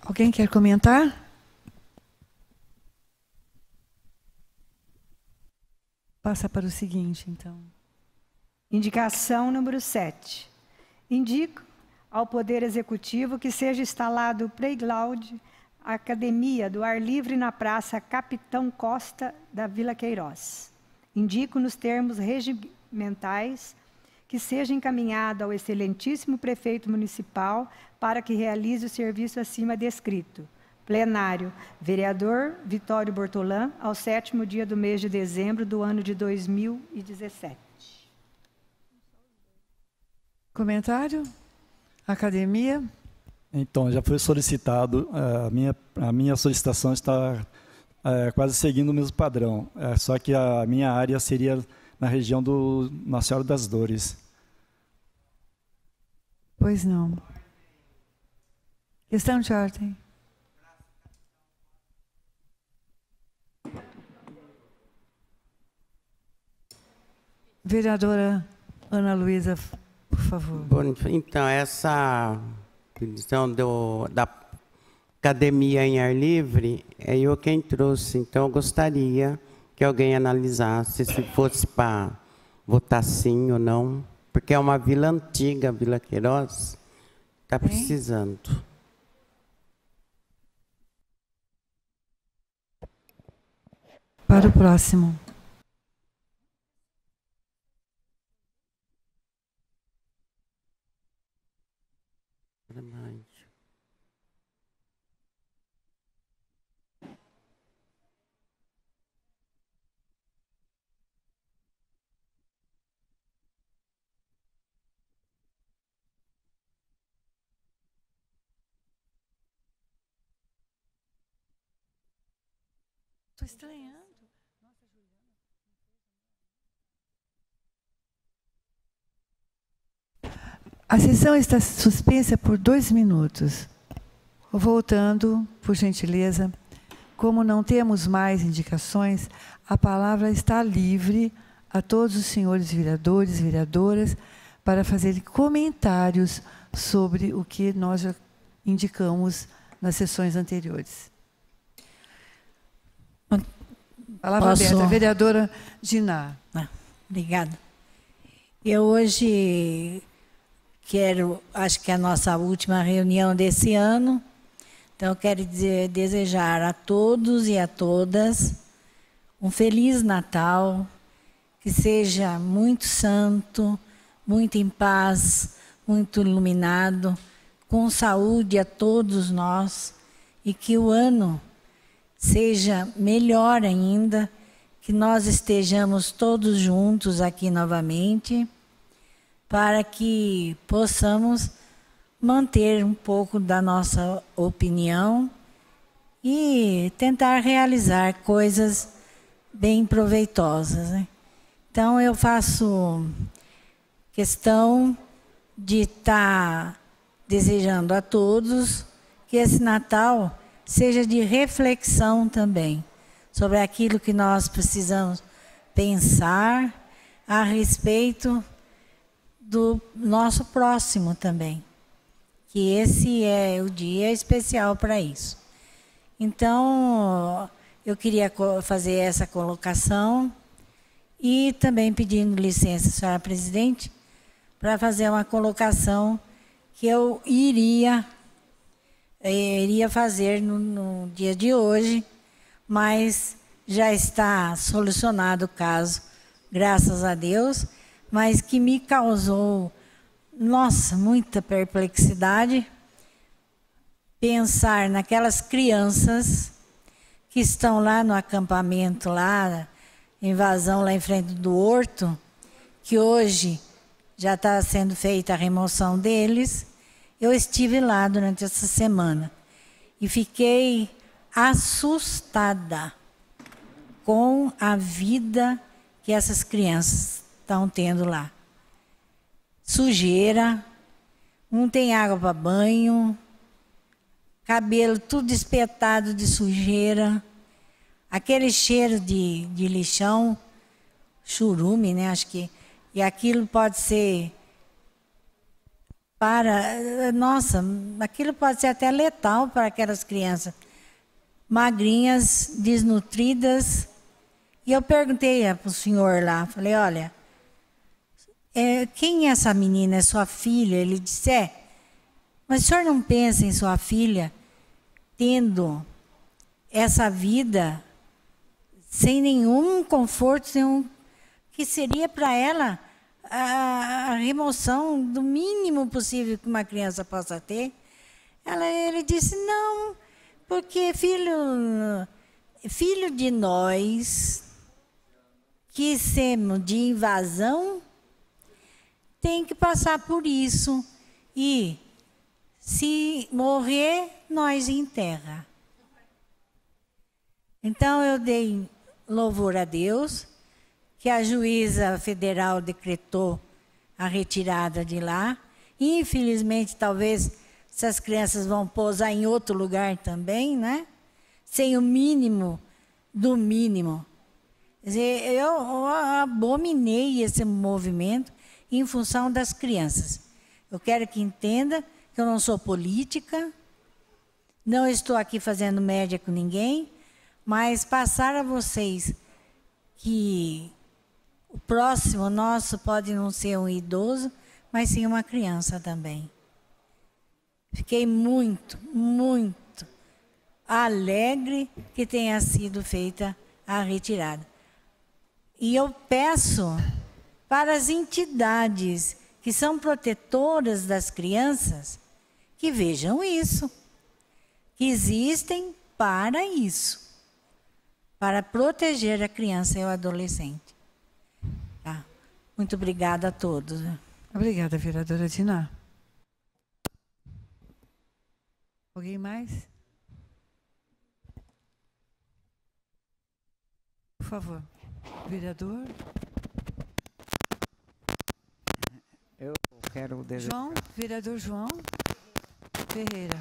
Alguém quer comentar? Passa para o seguinte, então. Indicação número 7. Indico ao Poder Executivo que seja instalado o playground Academia do Ar Livre na Praça Capitão Costa da Vila Queiroz. Indico nos termos regimentais que seja encaminhado ao excelentíssimo prefeito municipal para que realize o serviço acima descrito. Plenário, vereador Vitório Bortolã, ao 7º dia do mês de dezembro do ano de 2017. Comentário? Academia? Então, já foi solicitado, a minha solicitação está quase seguindo o mesmo padrão, só que a minha área seria na região do Nossa Senhora das Dores. Pois não. Questão de ordem. Vereadora Ana Luísa, por favor. Bom, então, essa questão da academia em ar livre, é eu quem trouxe. Então, eu gostaria que alguém analisasse se fosse para votar sim ou não, porque é uma vila antiga, a Vila Queiroz, está precisando. Para o próximo. Estou estranhando. A sessão está suspensa por 2 minutos. Voltando, por gentileza, como não temos mais indicações, a palavra está livre a todos os senhores vereadores e vereadoras para fazerem comentários sobre o que nós já indicamos nas sessões anteriores. Palavra aberta. Vereadora Diná. Obrigada. Eu hoje acho que é a nossa última reunião desse ano, então eu quero desejar a todos e a todas um Feliz Natal, que seja muito santo, muito em paz, muito iluminado, com saúde a todos nós, e que o ano seja melhor ainda, que nós estejamos todos juntos aqui novamente, para que possamos manter um pouco da nossa opinião e tentar realizar coisas bem proveitosas, né? Então, eu faço questão de estar desejando a todos que esse Natal seja de reflexão também, sobre aquilo que nós precisamos pensar a respeito do nosso próximo também, que esse é o dia especial para isso. Então, eu queria fazer essa colocação e também pedindo licença, senhora presidente, para fazer uma colocação que eu iria fazer no dia de hoje, mas já está solucionado o caso, graças a Deus, mas que me causou nossa, muita perplexidade pensar naquelas crianças que estão lá no acampamento, lá, invasão lá em frente do horto, que hoje já está sendo feita a remoção deles. Eu estive lá durante essa semana e fiquei assustada com a vida que essas crianças estão tendo lá. Sujeira, não tem água para banho, cabelo tudo espetado de sujeira, aquele cheiro de lixão, churume, né? Acho que. E aquilo pode ser nossa, aquilo pode ser até letal para aquelas crianças magrinhas, desnutridas. E eu perguntei para o senhor lá, falei, olha, quem é essa menina? É sua filha? Ele disse, mas o senhor não pensa em sua filha tendo essa vida sem nenhum conforto, que seria para ela a remoção do mínimo possível que uma criança possa ter? Ele disse, não, porque filho de nós, que somos de invasão, tem que passar por isso. E se morrer, nós enterra. Então eu dei louvor a Deus, que a juíza federal decretou a retirada de lá. Infelizmente, talvez essas crianças vão pousar em outro lugar também, né? Sem o mínimo do mínimo. Quer dizer, eu abominei esse movimento em função das crianças. Eu quero que entenda que eu não sou política, não estou aqui fazendo média com ninguém, mas passar a vocês que o próximo nosso pode não ser um idoso, mas sim uma criança também. Fiquei muito, muito alegre que tenha sido feita a retirada. E eu peço para as entidades que são protetoras das crianças que vejam isso, que existem para isso, para proteger a criança e o adolescente. Tá? Muito obrigada a todos. Obrigada, vereadora Dina. Alguém mais? Por favor, vereador. Eu quero desejar... João, vereador João Ferreira.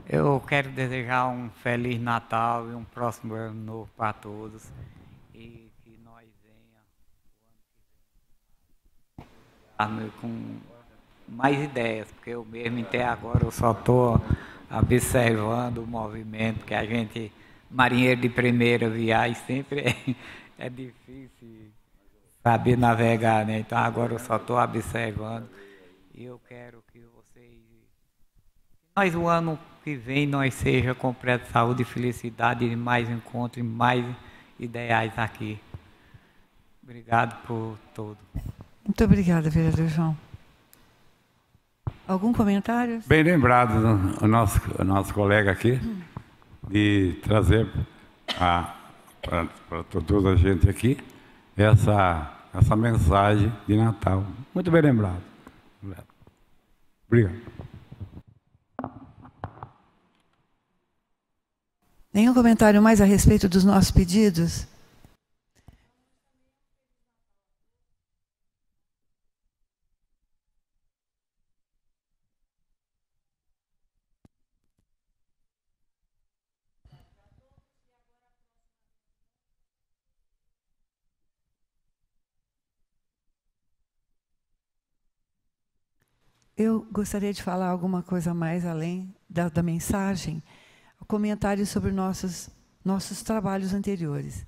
Eu quero desejar um Feliz Natal e um próximo ano novo para todos. E que nós venhamos com mais ideias, porque eu mesmo até agora eu só estou observando o movimento, que a gente, marinheiro de primeira viagem, sempre é difícil saber navegar, né? Então agora eu só estou observando e eu quero que vocês... Nós, o ano que vem, nós seja completo de saúde e felicidade, e mais encontros, mais ideais aqui. Obrigado por tudo. Muito obrigada, vereador João. Algum comentário? Bem lembrado o nosso colega aqui, de trazer para toda a gente aqui essa mensagem de Natal. Muito bem lembrado. Obrigado. Nenhum comentário mais a respeito dos nossos pedidos? Eu gostaria de falar alguma coisa mais além da mensagem, comentário sobre nossos trabalhos anteriores.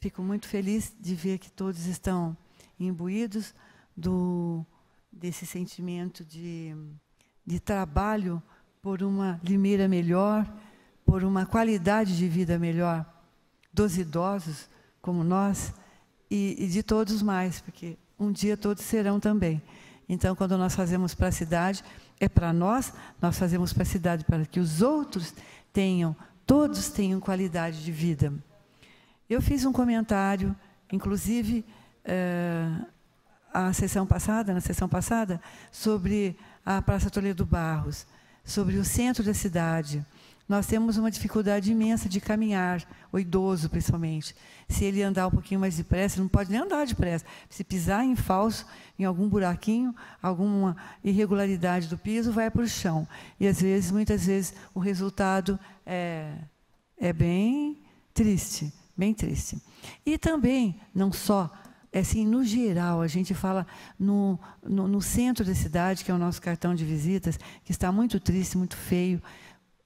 Fico muito feliz de ver que todos estão imbuídos desse sentimento de trabalho por uma Limeira melhor, por uma qualidade de vida melhor dos idosos, como nós, e de todos mais, porque um dia todos serão também. Então, quando nós fazemos para a cidade, é para nós fazemos para a cidade, para que os outros todos tenham qualidade de vida. Eu fiz um comentário, inclusive, na sessão passada, sobre a Praça Toledo Barros, sobre o centro da cidade. Nós temos uma dificuldade imensa de caminhar, o idoso principalmente. Se ele andar um pouquinho mais depressa, não pode nem andar depressa. Se pisar em falso, em algum buraquinho, alguma irregularidade do piso, vai para o chão. E, às vezes, muitas vezes, o resultado é bem triste, bem triste. E também, não só, assim, no geral, a gente fala no centro da cidade, que é o nosso cartão de visitas, que está muito triste, muito feio,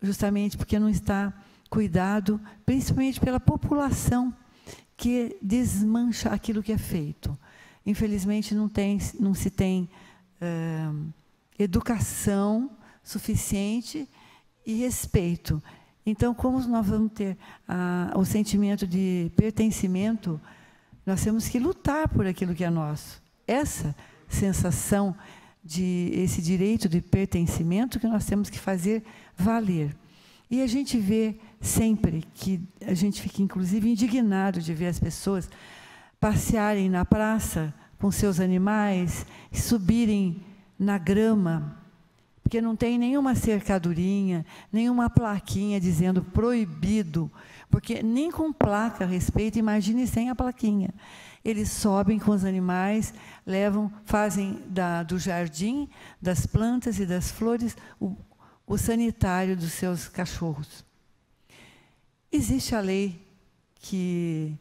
justamente porque não está cuidado, principalmente pela população, que desmancha aquilo que é feito. Infelizmente, não se tem educação suficiente e respeito. Então, como nós vamos ter o sentimento de pertencimento, nós temos que lutar por aquilo que é nosso. Essa sensação esse direito de pertencimento que nós temos que fazer valer. E a gente vê sempre que a gente fica, inclusive, indignado de ver as pessoas passearem na praça com seus animais, subirem na grama, porque não tem nenhuma cercadurinha, nenhuma plaquinha dizendo proibido, porque nem com placa a respeito, imagine sem a plaquinha. Eles sobem com os animais, fazem do jardim, das plantas e das flores, o sanitário dos seus cachorros. Existe a lei que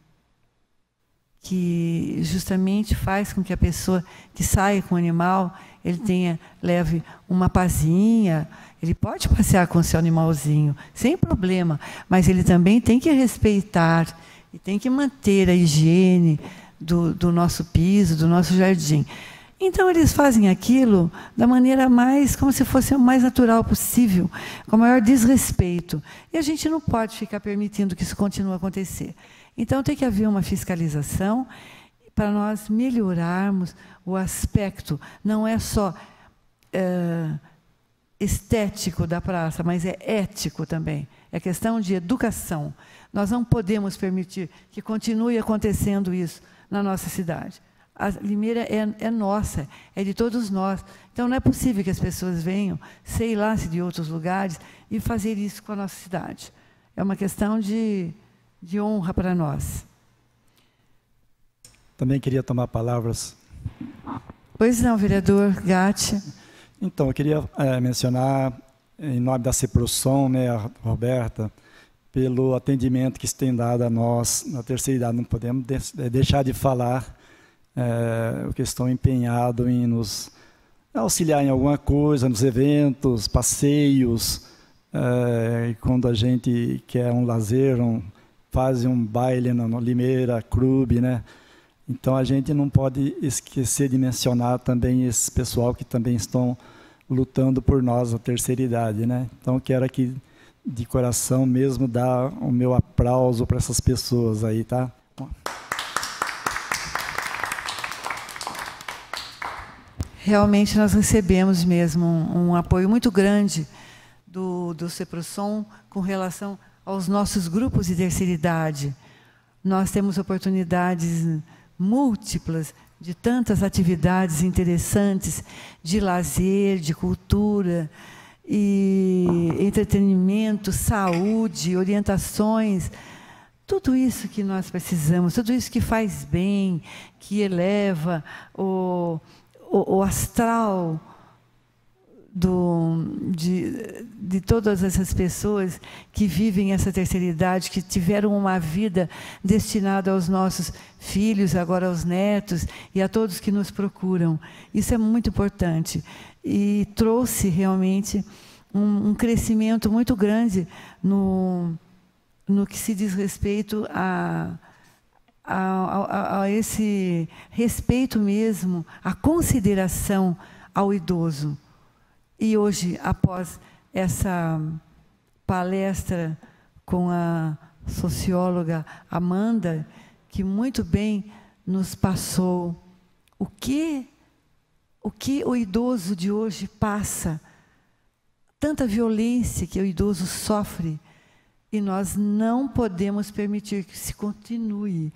justamente faz com que a pessoa que saia com o animal, leve uma pazinha, ele pode passear com o seu animalzinho, sem problema, mas ele também tem que respeitar e tem que manter a higiene do nosso piso, do nosso jardim. Então, eles fazem aquilo da maneira como se fosse o mais natural possível, com o maior desrespeito. E a gente não pode ficar permitindo que isso continue a acontecer. Então, tem que haver uma fiscalização para nós melhorarmos o aspecto. Não é só estético da praça, mas é ético também. É questão de educação. Nós não podemos permitir que continue acontecendo isso na nossa cidade. A Limeira é nossa, é de todos nós. Então, não é possível que as pessoas venham, sei lá se de outros lugares, e fazer isso com a nossa cidade. É uma questão de honra para nós. Também queria tomar palavras. Pois não, vereador Gatti. Então, eu queria mencionar, em nome da CEPROSOM, né, a Roberta, pelo atendimento que se tem dado a nós na terceira idade. Não podemos deixar de falar que estão empenhados em nos auxiliar em alguma coisa, nos eventos, passeios, quando a gente quer um lazer, faz um baile no Limeira Clube, né? Então, a gente não pode esquecer de mencionar também esse pessoal que também estão lutando por nós, a terceira idade, né? Então, quero aqui, de coração mesmo, dar o meu aplauso para essas pessoas aí, tá? Realmente, nós recebemos mesmo um apoio muito grande do CEPROSOM com relação aos nossos grupos de terceira idade. Nós temos oportunidades múltiplas de tantas atividades interessantes, de lazer, de cultura, e entretenimento, saúde, orientações, tudo isso que nós precisamos, tudo isso que faz bem, que eleva o astral de todas essas pessoas que vivem essa terceira idade, que tiveram uma vida destinada aos nossos filhos, agora aos netos, e a todos que nos procuram. Isso é muito importante. E trouxe realmente um crescimento muito grande no que se diz respeito a esse respeito mesmo, a consideração ao idoso. E hoje, após essa palestra com a socióloga Amanda, que muito bem nos passou o que o idoso de hoje passa, tanta violência que o idoso sofre, e nós não podemos permitir que se continue.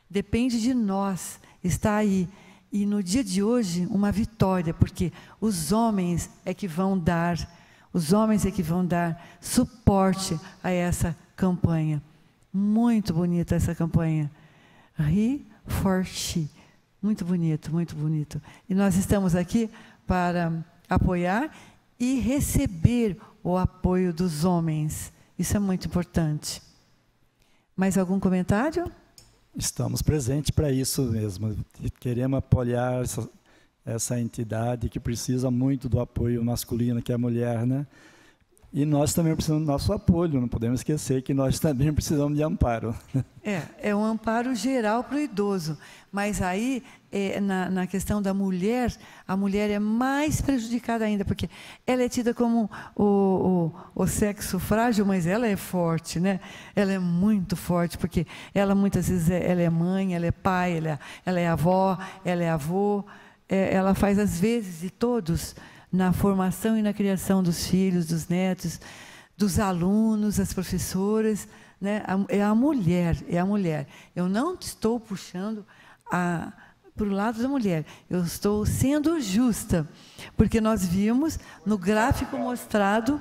Depende de nós, está aí. E no dia de hoje, uma vitória, porque os homens é que vão dar suporte a essa campanha. Muito bonita essa campanha. He for she. Muito bonito, muito bonito. E nós estamos aqui para apoiar e receber o apoio dos homens. Isso é muito importante. Mais algum comentário? Estamos presentes para isso mesmo. Queremos apoiar essa entidade que precisa muito do apoio masculino, que é a mulher, né? E nós também precisamos do nosso apoio, não podemos esquecer que nós também precisamos de amparo. É um amparo geral para o idoso, mas aí, na questão da mulher, a mulher é mais prejudicada ainda, porque ela é tida como o sexo frágil, mas ela é forte, né? Ela é muito forte, porque ela muitas vezes ela é mãe, ela é pai, ela é avó, ela é avô, ela faz as vezes de todos, na formação e na criação dos filhos, dos netos, dos alunos, das professoras, né? É a mulher. Eu não estou puxando para o lado da mulher, eu estou sendo justa, porque nós vimos no gráfico mostrado,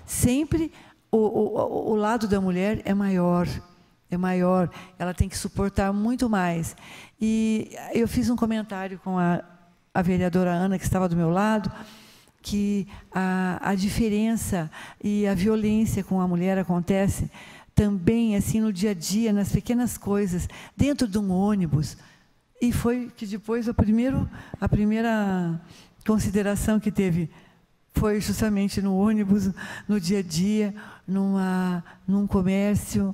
sempre o lado da mulher é maior, ela tem que suportar muito mais. E eu fiz um comentário com a vereadora Ana, que estava do meu lado, que a diferença e a violência com a mulher acontece também assim no dia a dia, nas pequenas coisas, dentro de um ônibus. E foi que depois a primeira consideração que teve foi justamente no ônibus, no dia a dia, num comércio,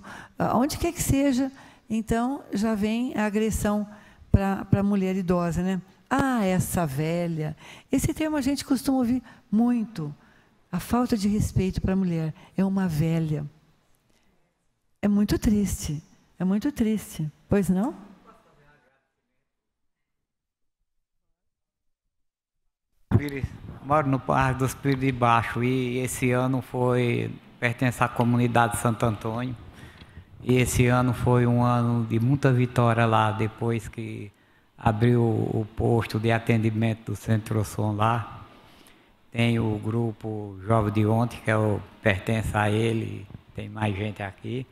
onde quer que seja. Então, já vem a agressão para a mulher idosa, né? Ah, essa velha. Esse termo a gente costuma ouvir muito. A falta de respeito para a mulher é uma velha. É muito triste. Pois não? Moro no bairro dos Pires de Baixo e esse ano pertence à comunidade de Santo Antônio. E esse ano foi um ano de muita vitória lá, depois que abriu o posto de atendimento do Centro-Som lá. Tem o grupo Jovem de Ontem, que pertence a ele, tem mais gente aqui.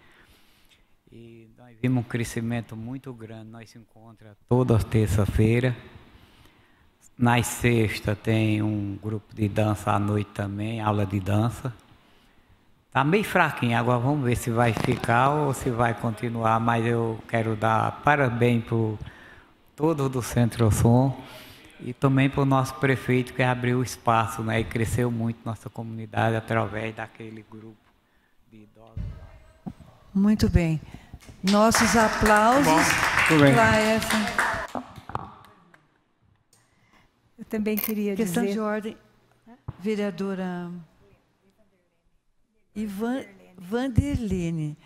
E nós vimos um crescimento muito grande, nós se encontramos toda terça-feira. Nas sextas tem um grupo de dança à noite também, aula de dança. Está meio fraquinho, agora vamos ver se vai ficar ou se vai continuar, mas eu quero dar parabéns para todos do Centro-Som e também para o nosso prefeito, que abriu o espaço, né, e cresceu muito nossa comunidade através daquele grupo de idosos. Muito bem. Nossos aplausos para essa... Eu também queria dizer... Questão de ordem. Vereadora Vanderlene.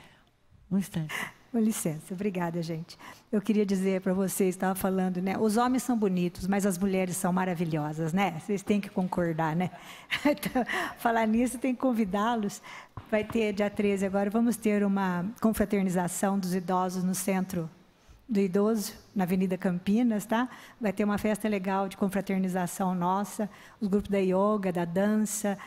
Um instante. Com licença, obrigada, gente. Eu queria dizer para vocês, estava falando, né? Os homens são bonitos, mas as mulheres são maravilhosas, né? Vocês têm que concordar, né? Então, falar nisso, tem que convidá-los. Vai ter, dia 13 agora, vamos ter uma confraternização dos idosos no Centro do Idoso, na Avenida Campinas, tá? Vai ter uma festa legal de confraternização nossa, os grupos da yoga, da dança,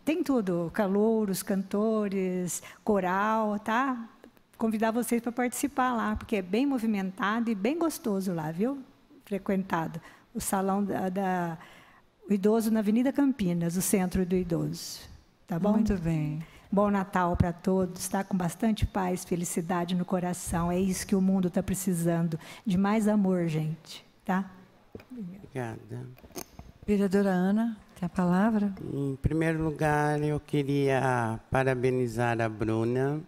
tem tudo, calouros, cantores, coral, tá? Convidar vocês para participar lá, porque é bem movimentado e bem gostoso lá, viu? Frequentado. O salão o idoso na Avenida Campinas, o Centro do Idoso. Tá bom? Muito bem. Bom Natal para todos, tá? Com bastante paz, felicidade no coração. É isso que o mundo está precisando, de mais amor, gente, tá? Obrigada. Vereadora Ana, tem a palavra? Em primeiro lugar, eu queria parabenizar a Bruna,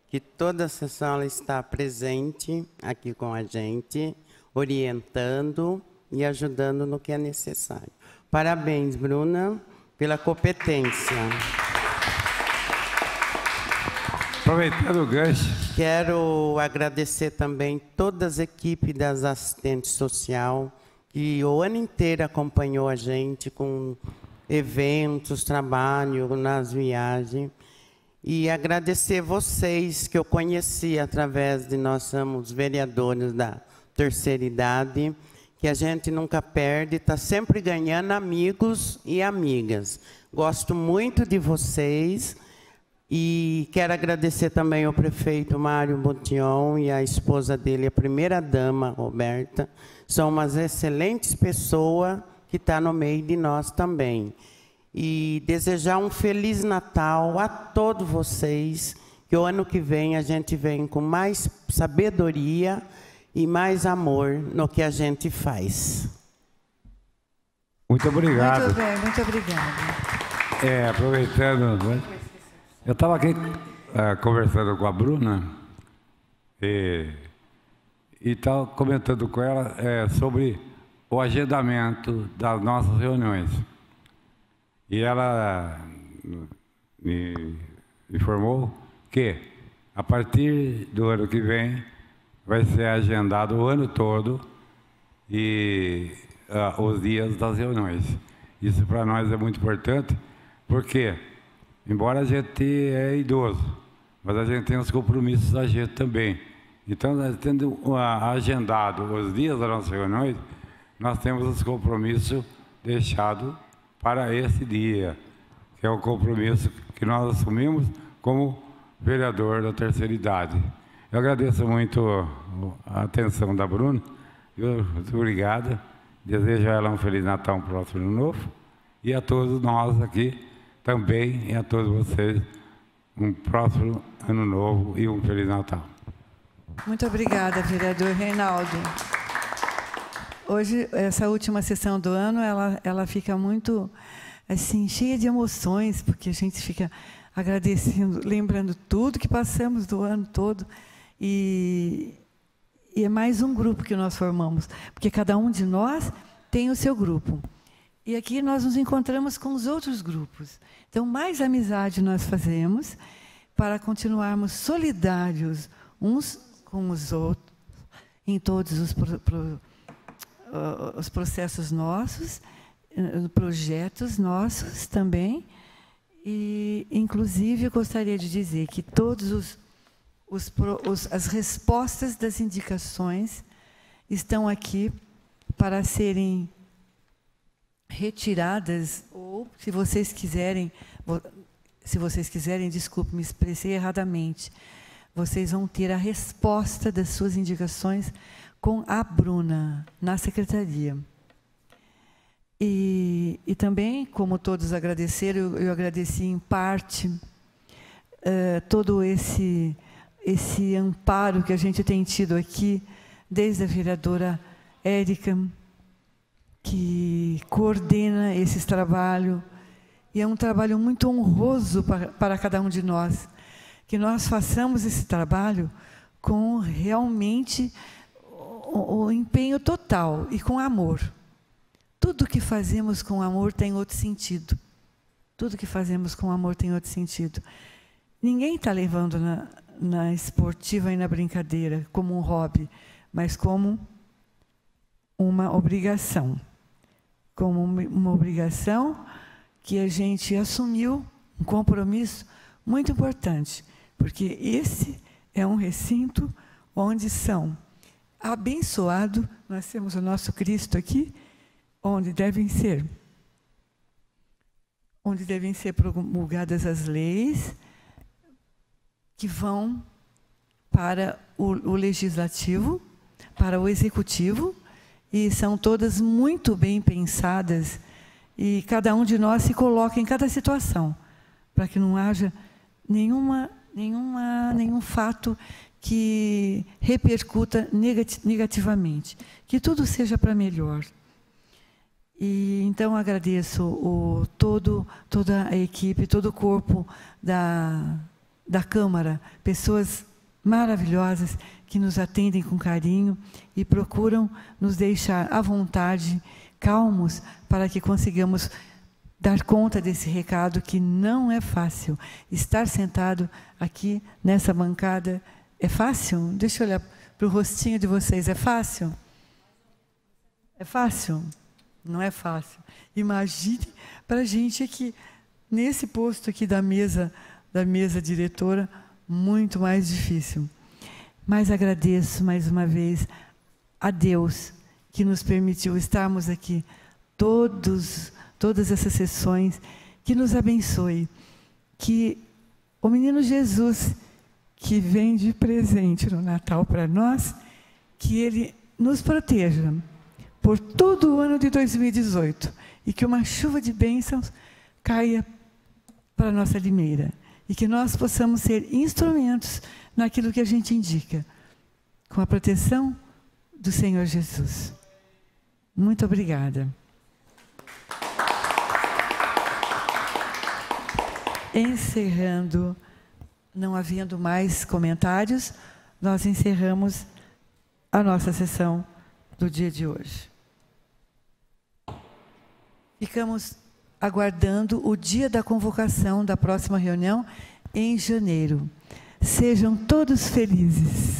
que toda a sessão ela está presente aqui com a gente, orientando e ajudando no que é necessário. Parabéns, Bruna, pela competência. Aproveitando o gancho. Quero agradecer também todas as equipes das assistentes social, que o ano inteiro acompanhou a gente com eventos, trabalho, nas viagens. E agradecer vocês, que eu conheci através de nós somos vereadores da terceira idade, que a gente nunca perde, está sempre ganhando amigos e amigas. Gosto muito de vocês e quero agradecer também ao prefeito Mário Botion e a esposa dele, a primeira-dama, Roberta. São umas excelentes pessoas que estão no meio de nós também. E desejar um Feliz Natal a todos vocês, que o ano que vem a gente vem com mais sabedoria e mais amor no que a gente faz. Muito obrigado. Muito bem, muito obrigada. Aproveitando, né? Eu estava aqui conversando com a Bruna e estava comentando com ela sobre o agendamento das nossas reuniões. E ela me informou que, a partir do ano que vem, vai ser agendado o ano todo e os dias das reuniões. Isso para nós é muito importante, porque, embora a gente é idoso, mas a gente tem os compromissos da gente também. Então, tendo agendado os dias das nossas reuniões, nós temos os compromissos deixados para esse dia, que é o compromisso que nós assumimos como vereador da terceira idade. Eu agradeço muito a atenção da Bruna, muito obrigado, desejo a ela um Feliz Natal, um próximo Ano Novo, e a todos nós aqui também, e a todos vocês, um próximo Ano Novo e um Feliz Natal. Muito obrigada, vereador Reinaldo. Hoje, essa última sessão do ano, ela fica muito assim, cheia de emoções, porque a gente fica agradecendo, lembrando tudo que passamos do ano todo. E é mais um grupo que nós formamos, porque cada um de nós tem o seu grupo. E aqui nós nos encontramos com os outros grupos. Então, mais amizade nós fazemos para continuarmos solidários uns com os outros em todos os processos nossos, projetos nossos também. E, inclusive, eu gostaria de dizer que todos as respostas das indicações estão aqui para serem retiradas, ou, se vocês quiserem, desculpe, me expressei erradamente, vocês vão ter a resposta das suas indicações com a Bruna, na secretaria. E também, como todos agradeceram, eu agradeci em parte todo esse amparo que a gente tem tido aqui, desde a vereadora Érica, que coordena esse trabalho, e é um trabalho muito honroso para cada um de nós, que nós façamos esse trabalho com realmente o empenho total e com amor. Tudo que fazemos com amor tem outro sentido. Tudo que fazemos com amor tem outro sentido. Ninguém está levando na esportiva e na brincadeira como um hobby, mas como uma obrigação. Como uma obrigação que a gente assumiu, um compromisso muito importante, porque esse é um recinto onde são abençoados, nós temos o nosso Cristo aqui, onde devem ser promulgadas as leis que vão para o legislativo, para o executivo, e são todas muito bem pensadas, e cada um de nós se coloca em cada situação, para que não haja nenhum fato que repercuta negativamente, que tudo seja para melhor. E então agradeço toda a equipe, todo o corpo da Câmara, pessoas maravilhosas que nos atendem com carinho e procuram nos deixar à vontade, calmos, para que consigamos dar conta desse recado que não é fácil. Estar sentado aqui nessa bancada é fácil? Deixa eu olhar para o rostinho de vocês. É fácil? É fácil? Não é fácil. Imagine para a gente aqui, nesse posto aqui da mesa diretora, muito mais difícil. Mas agradeço mais uma vez a Deus que nos permitiu estarmos aqui todas essas sessões, que nos abençoe, que o menino Jesus, que vem de presente no Natal para nós, que ele nos proteja por todo o ano de 2018 e que uma chuva de bênçãos caia para a nossa limeira e que nós possamos ser instrumentos naquilo que a gente indica, com a proteção do Senhor Jesus. Muito obrigada. Encerrando, não havendo mais comentários, nós encerramos a nossa sessão do dia de hoje. Ficamos aguardando o dia da convocação da próxima reunião em janeiro. Sejam todos felizes.